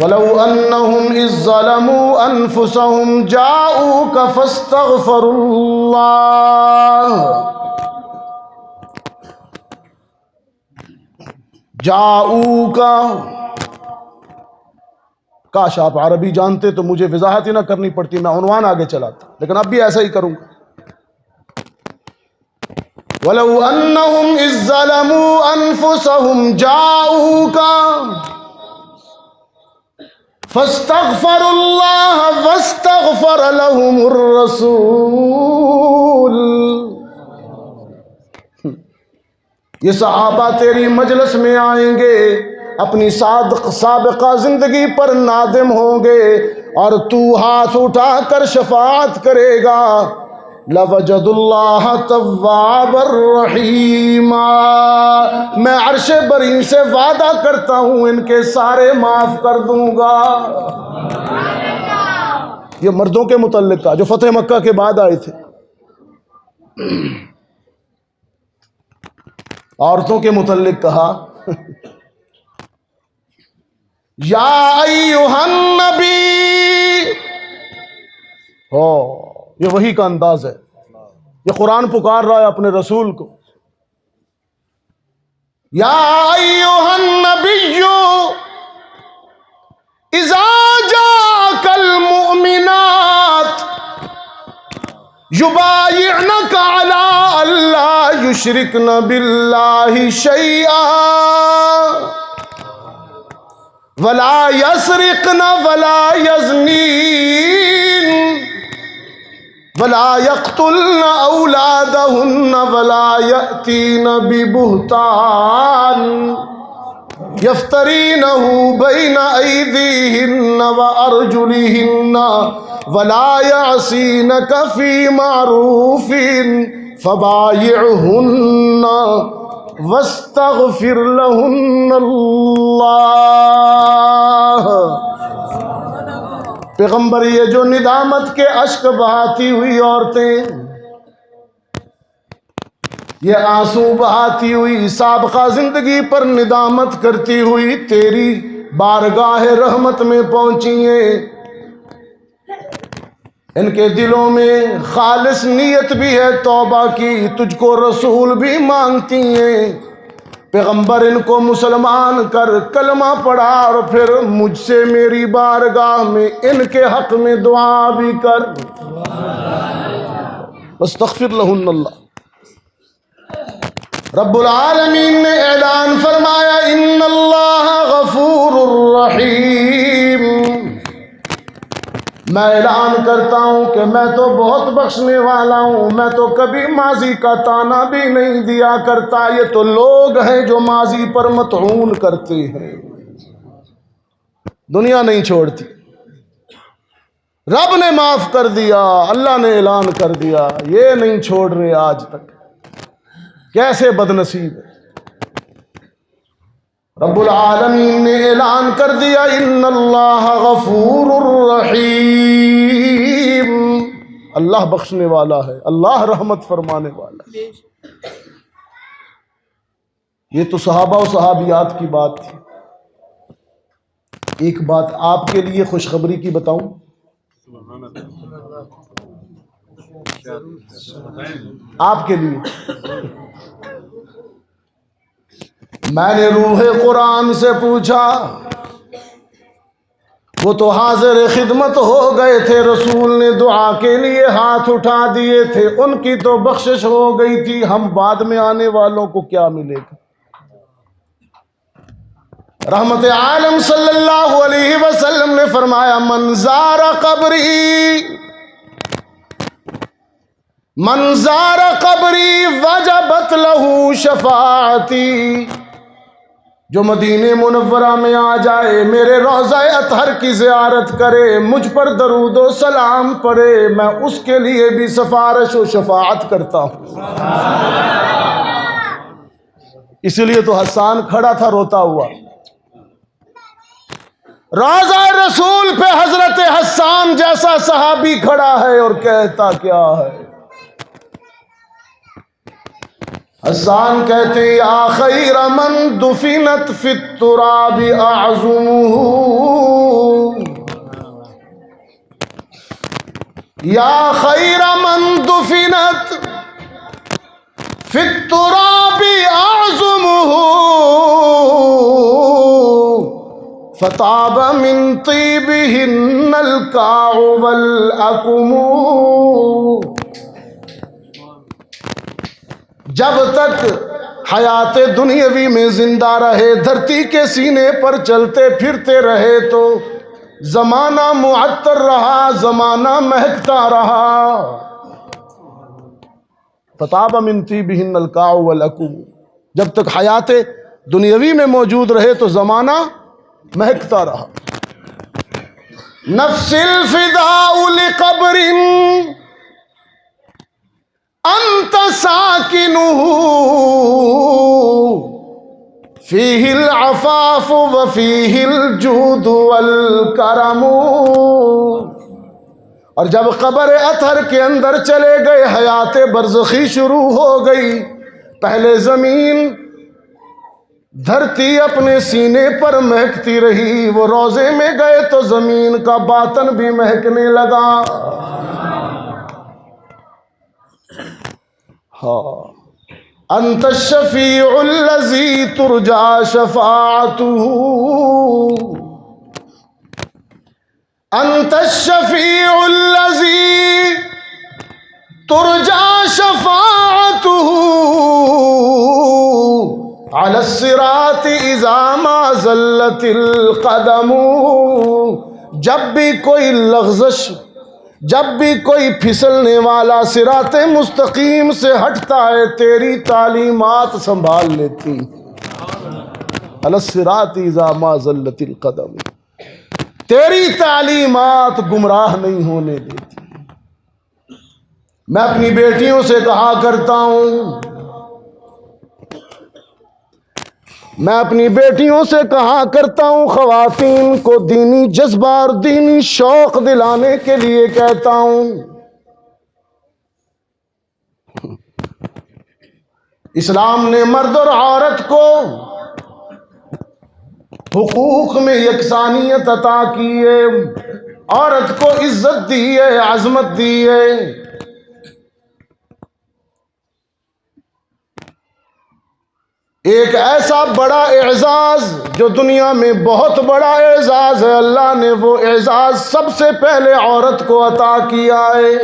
وَلَوْ أَنَّهُمْ إِذ ظَّلَمُوا أَنفُسَهُمْ جَاءُوكَ فَاسْتَغْفَرُوا اللَّهَ جَاءُوكَ. کاش آپ عربی جانتے تو مجھے وضاحت ہی نہ کرنی پڑتی، میں عنوان آگے چلاتا، لیکن اب بھی ایسا ہی کروں گا. وَلَوْ أَنَّهُمْ إِذ ظَّلَمُوا أَنفُسَهُمْ جَاءُوكَ فَاسْتَغْفَرُوا اللَّهَ وَاسْتَغْفَرَ لَهُمُ الرَّسُولُ. یہ صحابہ تیری مجلس میں آئیں گے، اپنی سابقہ زندگی پر نادم ہوں گے، اور تو ہاتھ اٹھا کر شفاعت کرے گا. لَوَجَدُ اللَّهَ تَوَّابًا رَحِيمًا. میں عرش بری سے وعدہ کرتا ہوں ان کے سارے معاف کر دوں گا. یہ مردوں کے متعلق تھا جو فتح مکہ کے بعد آئے تھے. عورتوں کے متعلق کہا یا ایھا النبی. یہ وحی کا انداز ہے، یہ قرآن پکار رہا ہے اپنے رسول کو. یا ایھا النبی اذا جاءک المؤمنات یبایعنک علی الا یشرکن باللہ شیئا ولا یسرقن ولا یزنین ولا یقتلن اولادہن ولا یأتین ببہتان یفترینہ بین ایدیہن وارجلہن ولا یعصینک فی معروف فبایعہن واستغفر لہن اللہ. پیغمبر یہ جو ندامت کے اشک بہاتی ہوئی عورتیں، یہ آنسو بہاتی ہوئی سابقہ زندگی پر ندامت کرتی ہوئی تیری بارگاہ رحمت میں پہنچی ہیں، ان کے دلوں میں خالص نیت بھی ہے توبہ کی، تجھ کو رسول بھی مانتی ہیں. پیغمبر ان کو مسلمان کر، کلمہ پڑھا، اور پھر مجھ سے میری بارگاہ میں ان کے حق میں دعا بھی کر. واستغفر لہن اللہ. رب العالمین نے اعلان فرمایا ان اللہ غفور الرحیم. میں اعلان کرتا ہوں کہ میں تو بہت بخشنے والا ہوں، میں تو کبھی ماضی کا تانا بھی نہیں دیا کرتا. یہ تو لوگ ہیں جو ماضی پر مطعون کرتے ہیں، دنیا نہیں چھوڑتی. رب نے معاف کر دیا، اللہ نے اعلان کر دیا، یہ نہیں چھوڑ رہے آج تک. کیسے بدنصیب ہے. رب العالمین نے اعلان کر دیا ان اللہ غفور الرحیم. اللہ بخشنے والا ہے، اللہ رحمت فرمانے والا ہے. یہ تو صحابہ و صحابیات کی بات تھی. ایک بات آپ کے لیے خوشخبری کی بتاؤں. آپ کے لیے میں نے روح قرآن سے پوچھا، وہ تو حاضر خدمت ہو گئے تھے، رسول نے دعا کے لیے ہاتھ اٹھا دیے تھے، ان کی تو بخشش ہو گئی تھی، ہم بعد میں آنے والوں کو کیا ملے گا. رحمت عالم صلی اللہ علیہ وسلم نے فرمایا من زار قبری وجبت لہ شفاعتی. جو مدینہ منورہ میں آ جائے، میرے روضہ اطہر کی زیارت کرے، مجھ پر درود و سلام پڑھے، میں اس کے لیے بھی سفارش و شفاعت کرتا ہوں. اسی لیے تو حسان کھڑا تھا روتا ہوا. روضہ رسول پہ حضرت حسان جیسا صحابی کھڑا ہے اور کہتا کیا ہے. حسان کہتے ہیں یا خیر من دفنت فی التراب اعظمہ، یا خیر من دفنت فی التراب اعظمہ، فطاب من طیبہن الکاع والاکم۔ جب تک حیات دنیاوی میں زندہ رہے، دھرتی کے سینے پر چلتے پھرتے رہے تو زمانہ معطر رہا، زمانہ مہکتا رہا۔ فطاب من طیبہن الکاع والاکم، جب تک حیات دنیاوی میں موجود رہے تو زمانہ مہکتا رہا۔ نفس الفداء لقبر انت ساکنہ، فیہ العفاف وفیہ الجود والکرم۔ اور جب قبر اطہر کے اندر چلے گئے، حیات برزخی شروع ہو گئی۔ پہلے زمین دھرتی اپنے سینے پر مہکتی رہی، وہ روضے میں گئے تو زمین کا باطن بھی مہکنے لگا۔ انت الشفیع الذی ترجا شفاعتہ، انت الشفیع الذی ترجا شفاعتہ، علی الصراط اذا ما زلت القدم۔ جب بھی کوئی لغزش، جب بھی کوئی پھسلنے والا صراط مستقیم سے ہٹتا ہے، تیری تعلیمات سنبھال لیتی۔ علی الصراط اذا ما زلت القدم، تیری تعلیمات گمراہ نہیں ہونے دیتی۔ میں اپنی بیٹیوں سے کہا کرتا ہوں، میں اپنی بیٹیوں سے کہا کرتا ہوں، خواتین کو دینی جذبہ اور دینی شوق دلانے کے لیے کہتا ہوں، اسلام نے مرد اور عورت کو حقوق میں یکسانیت عطا کی ہے، عورت کو عزت دی ہے، عظمت دی ہے۔ ایک ایسا بڑا اعزاز جو دنیا میں بہت بڑا اعزاز ہے، اللہ نے وہ اعزاز سب سے پہلے عورت کو عطا کیا ہے۔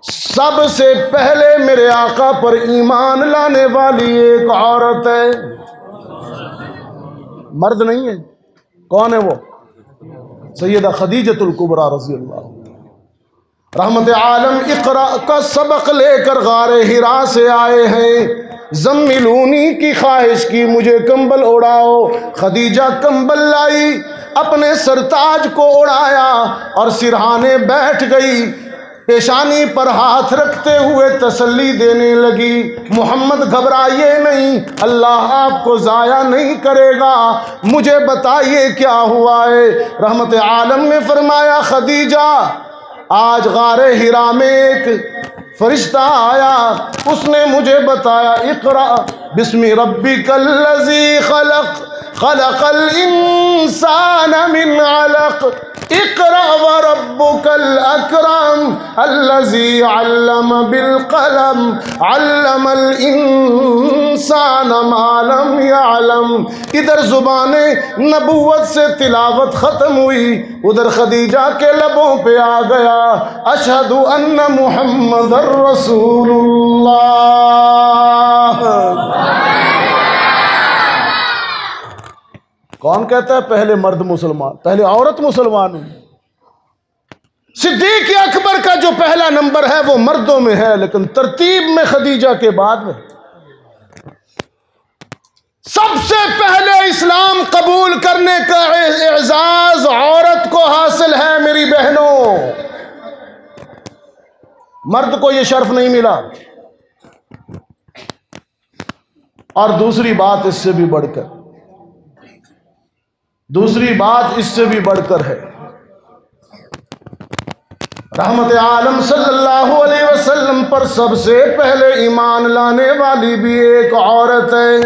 سب سے پہلے میرے آقا پر ایمان لانے والی ایک عورت ہے، مرد نہیں ہے۔ کون ہے وہ؟ سیدہ خدیجۃ الکبریٰ رضی اللہ عنہ۔ رحمت عالم اقرا کا سبق لے کر غار حرا سے آئے ہیں، زملونی کی خواہش کی، مجھے کمبل اڑاؤ۔ خدیجہ کمبل لائی، اپنے سرتاج کو اڑایا اور سرہانے بیٹھ گئی، پیشانی پر ہاتھ رکھتے ہوئے تسلی دینے لگی، محمد گھبرائیے نہیں، اللہ آپ کو ضائع نہیں کرے گا، مجھے بتائیے کیا ہوا ہے۔ رحمت عالم نے فرمایا، خدیجہ آج غار حرا میں ایک فرشتہ آیا، اس نے مجھے بتایا، اقرأ بسم ربک الذی خلق، خلق الانسان من علق، اقرأ وربک الاکرم الذی علم بالقلم، علم الانسان ما لم يعلم۔ ادھر زبان نبوت سے تلاوت ختم ہوئی، ادھر خدیجہ کے لبوں پہ آ گیا، اشہد ان محمد رسول اللہ۔ کون کہتا ہے پہلے مرد مسلمان، پہلے عورت مسلمان ہوئی؟ صدیق اکبر کا جو پہلا نمبر ہے وہ مردوں میں ہے، لیکن ترتیب میں خدیجہ کے بعد میں سب سے پہلے اسلام قبول کرنے کا اعزاز عورت کو حاصل ہے میری بہنوں، مرد کو یہ شرف نہیں ملا۔ اور دوسری بات اس سے بھی بڑھ کر، دوسری بات اس سے بھی بڑھ کر ہے، رحمت عالم صلی اللہ علیہ وسلم پر سب سے پہلے ایمان لانے والی بھی ایک عورت ہے،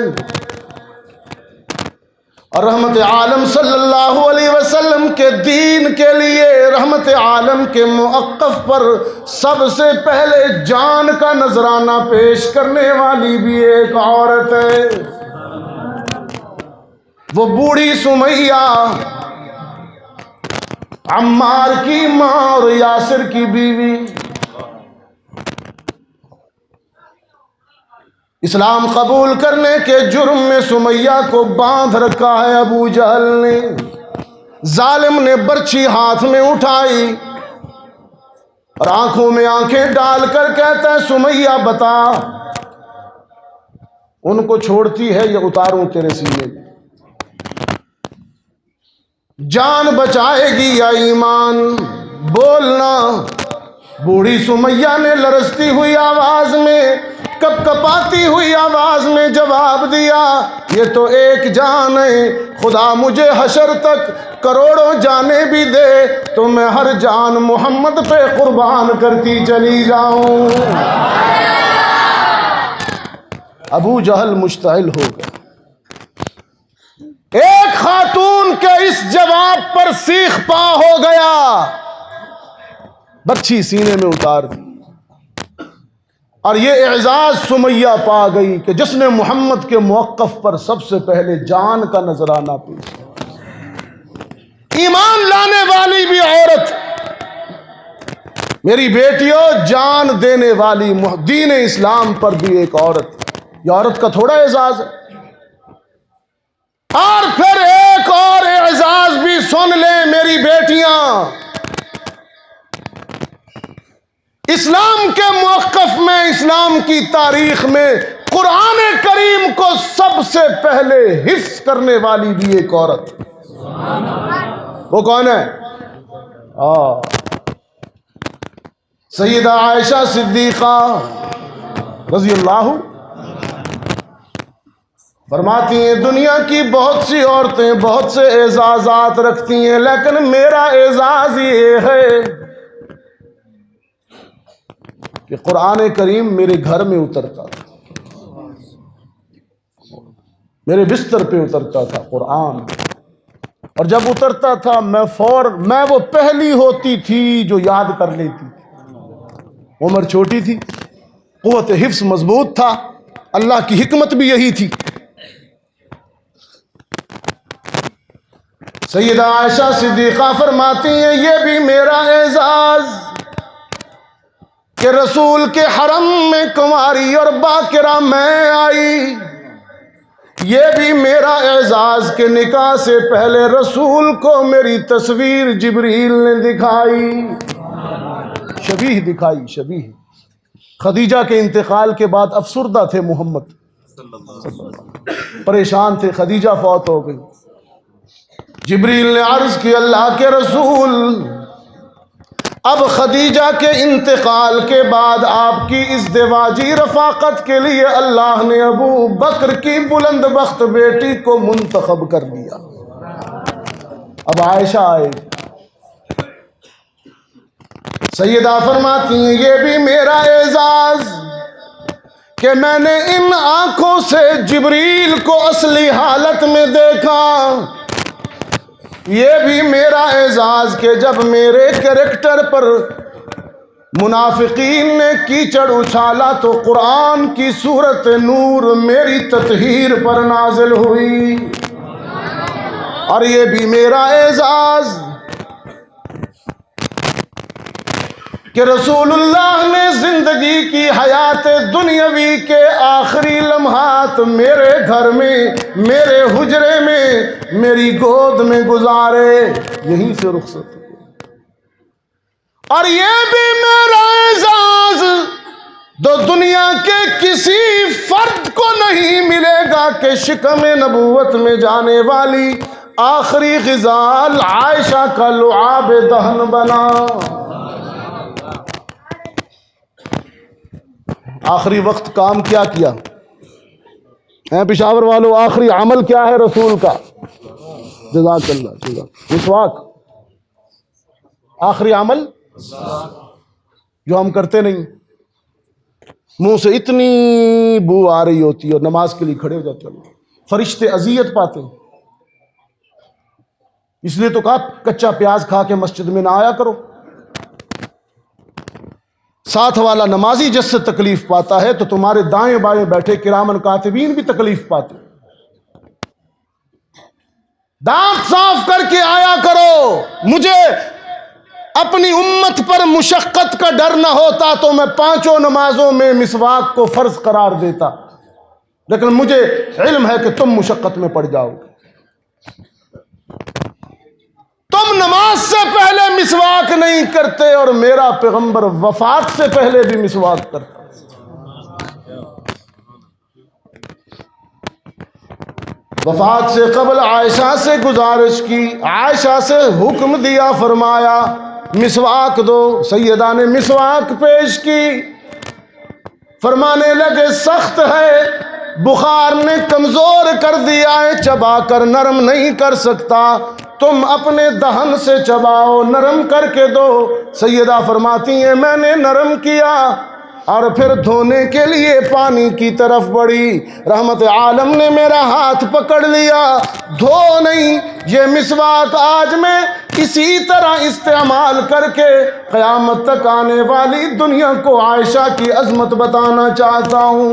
اور رحمت عالم صلی اللہ علیہ وسلم کے دین کے لیے رحمت عالم کے موقف پر سب سے پہلے جان کا نذرانہ پیش کرنے والی بھی ایک عورت ہے، وہ بوڑھی سمیہ، عمار کی ماں اور یاسر کی بیوی۔ اسلام قبول کرنے کے جرم میں سمیہ کو باندھ رکھا ہے ابو جہل نے۔ ظالم نے برچھی ہاتھ میں اٹھائی اور آنکھوں میں آنکھیں ڈال کر کہتا ہے سمیہ بتا، ان کو چھوڑتی ہے یا اتاروں تیرے سینے میں؟ جان بچائے گی یا ایمان؟ بولنا۔ بوڑھی سمیہ نے لرزتی ہوئی آواز میں، کپ کپاتی ہوئی آواز میں جواب دیا، یہ تو ایک جان ہے، خدا مجھے حشر تک کروڑوں جانیں بھی دے تو میں ہر جان محمد پہ قربان کرتی چلی جاؤں۔ ابو جہل مشتعل ہو گیا۔ ایک خاتون کے اس جواب پر سیخ پا ہو گیا، برچھی سینے میں اتار دی، اور یہ اعزاز سمیہ پا گئی کہ جس نے محمد کے موقف پر سب سے پہلے جان کا نذرانہ پیش کیا۔ ایمان لانے والی بھی عورت، میری بیٹیوں، جان دینے والی دین اسلام پر بھی ایک عورت، یہ عورت کا تھوڑا اعزاز ہے۔ اور پھر ایک اور اعزاز بھی سن لیں میری بیٹیاں، اسلام کے موقف میں، اسلام کی تاریخ میں قرآن کریم کو سب سے پہلے حفظ کرنے والی بھی ایک عورت، وہ کون ہے؟ سیدہ عائشہ صدیقہ رضی اللہ فرماتی ہیں دنیا کی بہت سی عورتیں بہت سے اعزازات رکھتی ہیں، لیکن میرا اعزاز یہ ہے کہ قرآن کریم میرے گھر میں اترتا تھا، میرے بستر پہ اترتا تھا قرآن، اور جب اترتا تھا میں وہ پہلی ہوتی تھی جو یاد کر لیتی تھی۔ عمر چھوٹی تھی، قوت حفظ مضبوط تھا، اللہ کی حکمت بھی یہی تھی۔ سیدہ عائشہ صدیقہ فرماتی ہیں یہ بھی میرا اعزاز کہ رسول کے حرم میں کنواری اور باکرہ میں آئی، یہ بھی میرا اعزاز کہ نکاح سے پہلے رسول کو میری تصویر جبریل نے دکھائی، شبیہ دکھائی، شبیہ۔ خدیجہ کے انتقال کے بعد افسردہ تھے محمد، پریشان تھے، خدیجہ فوت ہو گئی۔ جبریل نے عرض کی اللہ کے رسول، اب خدیجہ کے انتقال کے بعد آپ کی ازدواجی رفاقت کے لیے اللہ نے ابو بکر کی بلند بخت بیٹی کو منتخب کر دیا، اب عائشہ آئے۔ سیدہ فرماتی ہیں یہ بھی میرا اعزاز کہ میں نے ان آنکھوں سے جبریل کو اصلی حالت میں دیکھا، یہ بھی میرا اعزاز کہ جب میرے کریکٹر پر منافقین نے کیچڑ اچھالا تو قرآن کی سورت نور میری تطہیر پر نازل ہوئی، اور یہ بھی میرا اعزاز کہ رسول اللہ نے زندگی کی حیات دنیاوی کے آخری لمحات میرے گھر میں، میرے حجرے میں، میری گود میں گزارے، یہیں سے رخصت ہوئے۔ اور یہ بھی میرا اعزاز تو دنیا کے کسی فرد کو نہیں ملے گا کہ شکم نبوت میں جانے والی آخری غذا عائشہ کا لعاب دہن بنا۔ آخری وقت کام کیا کیا ہے پشاور والوں؟ آخری عمل کیا ہے رسول کا؟ جزاک اللہ، مسواک۔ آخری عمل جو ہم کرتے نہیں. منہ سے اتنی بو آ رہی ہوتی ہے اور نماز کے لیے کھڑے ہو جاتے ہیں، فرشتے اذیت پاتے ہیں. اس لیے تو کہا کچا پیاز کھا کے مسجد میں نہ آیا کرو. ساتھ والا نمازی جس سے تکلیف پاتا ہے تو تمہارے دائیں بائیں بیٹھے کرامن کاتبین بھی تکلیف پاتے. دانت صاف کر کے آیا کرو. مجھے اپنی امت پر مشقت کا ڈر نہ ہوتا تو میں 5 نمازوں میں مسواک کو فرض قرار دیتا، لیکن مجھے علم ہے کہ تم مشقت میں پڑ جاؤ گے. تم نماز سے پہلے مسواک نہیں کرتے اور میرا پیغمبر وفات سے پہلے بھی مسواک کرتا. وفات سے قبل عائشہ سے گزارش کی، عائشہ سے حکم دیا، فرمایا مسواک دو. سیدہ نے مسواک پیش کی، فرمانے لگے سخت ہے، بخار نے کمزور کر دیا ہے، چبا کر نرم نہیں کر سکتا، تم اپنے دہن سے چباؤ، نرم کر کے دو. سیدہ فرماتی ہیں میں نے نرم کیا اور پھر دھونے کے لیے پانی کی طرف بڑھی. رحمت عالم نے میرا ہاتھ پکڑ لیا، دھو نہیں. یہ مسواک آج میں اسی طرح استعمال کر کے قیامت تک آنے والی دنیا کو عائشہ کی عظمت بتانا چاہتا ہوں.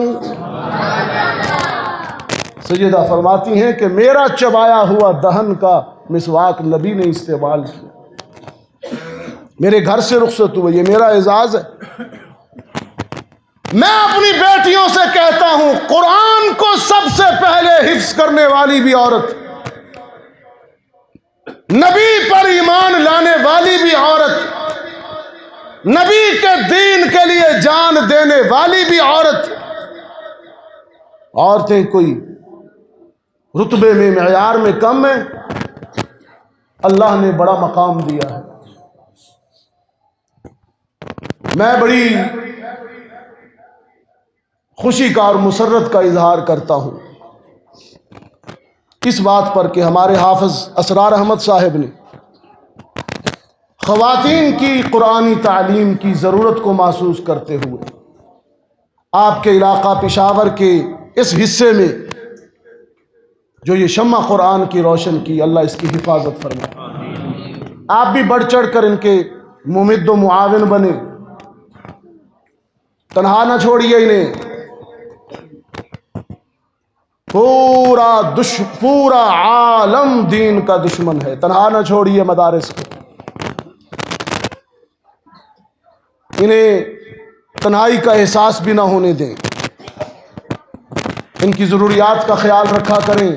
سیدہ فرماتی ہیں کہ میرا چبایا ہوا دہن کا مسواک نبی نے استعمال کیا. میرے گھر سے رخصت ہوئے، یہ میرا اعزاز ہے. میں اپنی بیٹیوں سے کہتا ہوں قرآن کو سب سے پہلے حفظ کرنے والی بھی عورت، نبی پر ایمان لانے والی بھی عورت، نبی کے دین کے لیے جان دینے والی بھی عورت. عورتیں کوئی رتبے میں معیار میں کم ہیں، اللہ نے بڑا مقام دیا ہے. میں بڑی خوشی کا اور مسرت کا اظہار کرتا ہوں اس بات پر کہ ہمارے حافظ اسرار احمد صاحب نے خواتین کی قرآنی تعلیم کی ضرورت کو محسوس کرتے ہوئے آپ کے علاقہ پشاور کے اس حصے میں جو یہ شمع قرآن کی روشن کی، اللہ اس کی حفاظت فرمائے. آپ بھی بڑھ چڑھ کر ان کے ممد و معاون بنے، تنہا نہ چھوڑیے انہیں. پورا عالم دین کا دشمن ہے، تنہا نہ چھوڑیے مدارس کو. انہیں تنہائی کا احساس بھی نہ ہونے دیں، ان کی ضروریات کا خیال رکھا کریں.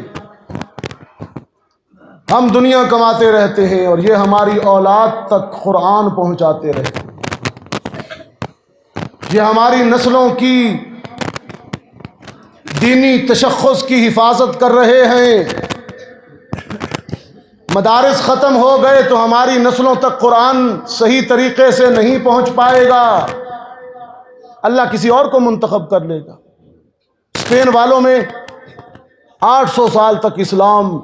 ہم دنیا کماتے رہتے ہیں اور یہ ہماری اولاد تک قرآن پہنچاتے رہتے ہیں. یہ ہماری نسلوں کی دینی تشخص کی حفاظت کر رہے ہیں. مدارس ختم ہو گئے تو ہماری نسلوں تک قرآن صحیح طریقے سے نہیں پہنچ پائے گا، اللہ کسی اور کو منتخب کر لے گا. اسپین والوں میں 800 سال تک اسلام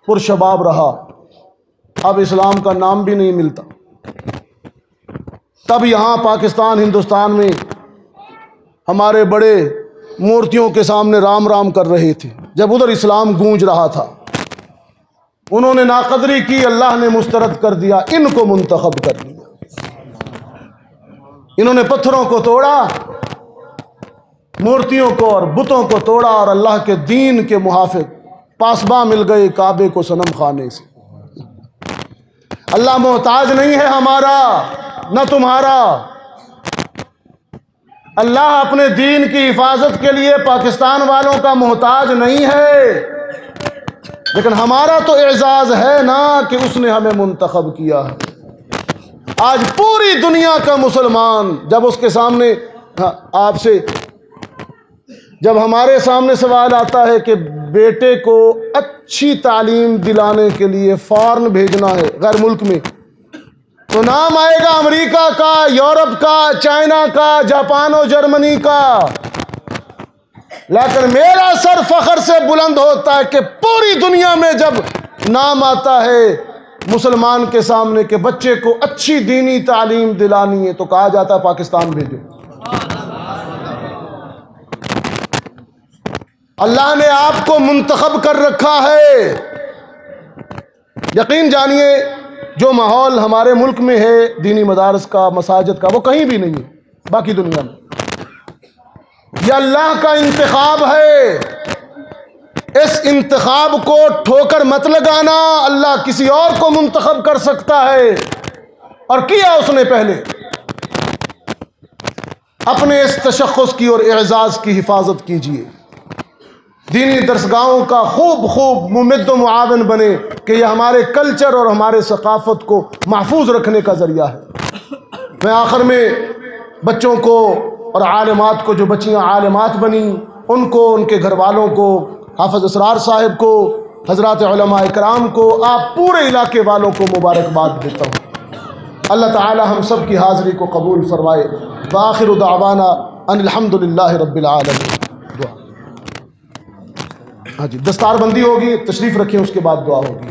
پرشباب رہا، اب اسلام کا نام بھی نہیں ملتا. تب یہاں پاکستان ہندوستان میں ہمارے بڑے مورتیوں کے سامنے رام رام کر رہے تھے جب ادھر اسلام گونج رہا تھا. انہوں نے ناقدری کی، اللہ نے مسترد کر دیا، ان کو منتخب کر دیا. انہوں نے پتھروں کو توڑا، مورتیوں کو اور بتوں کو توڑا اور اللہ کے دین کے محافظ پاسباں مل گئے کعبے کو صنم خانے سے. اللہ محتاج نہیں ہے ہمارا نہ تمہارا. اللہ اپنے دین کی حفاظت کے لیے پاکستان والوں کا محتاج نہیں ہے، لیکن ہمارا تو اعزاز ہے نا کہ اس نے ہمیں منتخب کیا ہے. آج پوری دنیا کا مسلمان جب اس کے سامنے آپ سے جب ہمارے سامنے سوال آتا ہے کہ بیٹے کو اچھی تعلیم دلانے کے لیے فارن بھیجنا ہے غیر ملک میں، تو نام آئے گا امریکہ کا، یورپ کا، چائنا کا، جاپان و جرمنی کا. لیکن میرا سر فخر سے بلند ہوتا ہے کہ پوری دنیا میں جب نام آتا ہے مسلمان کے سامنے کہ بچے کو اچھی دینی تعلیم دلانی ہے تو کہا جاتا ہے پاکستان بھیجو۔ اللہ نے آپ کو منتخب کر رکھا ہے۔ یقین جانیے جو ماحول ہمارے ملک میں ہے دینی مدارس کا، مساجد کا، وہ کہیں بھی نہیں ہے باقی دنیا میں۔ یہ اللہ کا انتخاب ہے، اس انتخاب کو ٹھوکر مت لگانا۔ اللہ کسی اور کو منتخب کر سکتا ہے، اور کیا اس نے پہلے۔ اپنے اس تشخص کی اور اعزاز کی حفاظت کیجیے، دینی درسگاہوں کا خوب ممد و معاون بنے کہ یہ ہمارے کلچر اور ہمارے ثقافت کو محفوظ رکھنے کا ذریعہ ہے۔ میں آخر میں بچوں کو اور عالمات کو، جو بچیاں عالمات بنیں، ان کو، ان کے گھر والوں کو، حافظ اسرار صاحب کو، حضرات علماء اکرام کو، آپ پورے علاقے والوں کو مبارکباد دیتا ہوں۔ اللہ تعالی ہم سب کی حاضری کو قبول فرمائے۔ وآخر دعوانا ان الحمدللہ رب العالمین۔ دعا۔ ہاں جی، دستار بندی ہوگی، تشریف رکھیں، اس کے بعد دعا ہوگی۔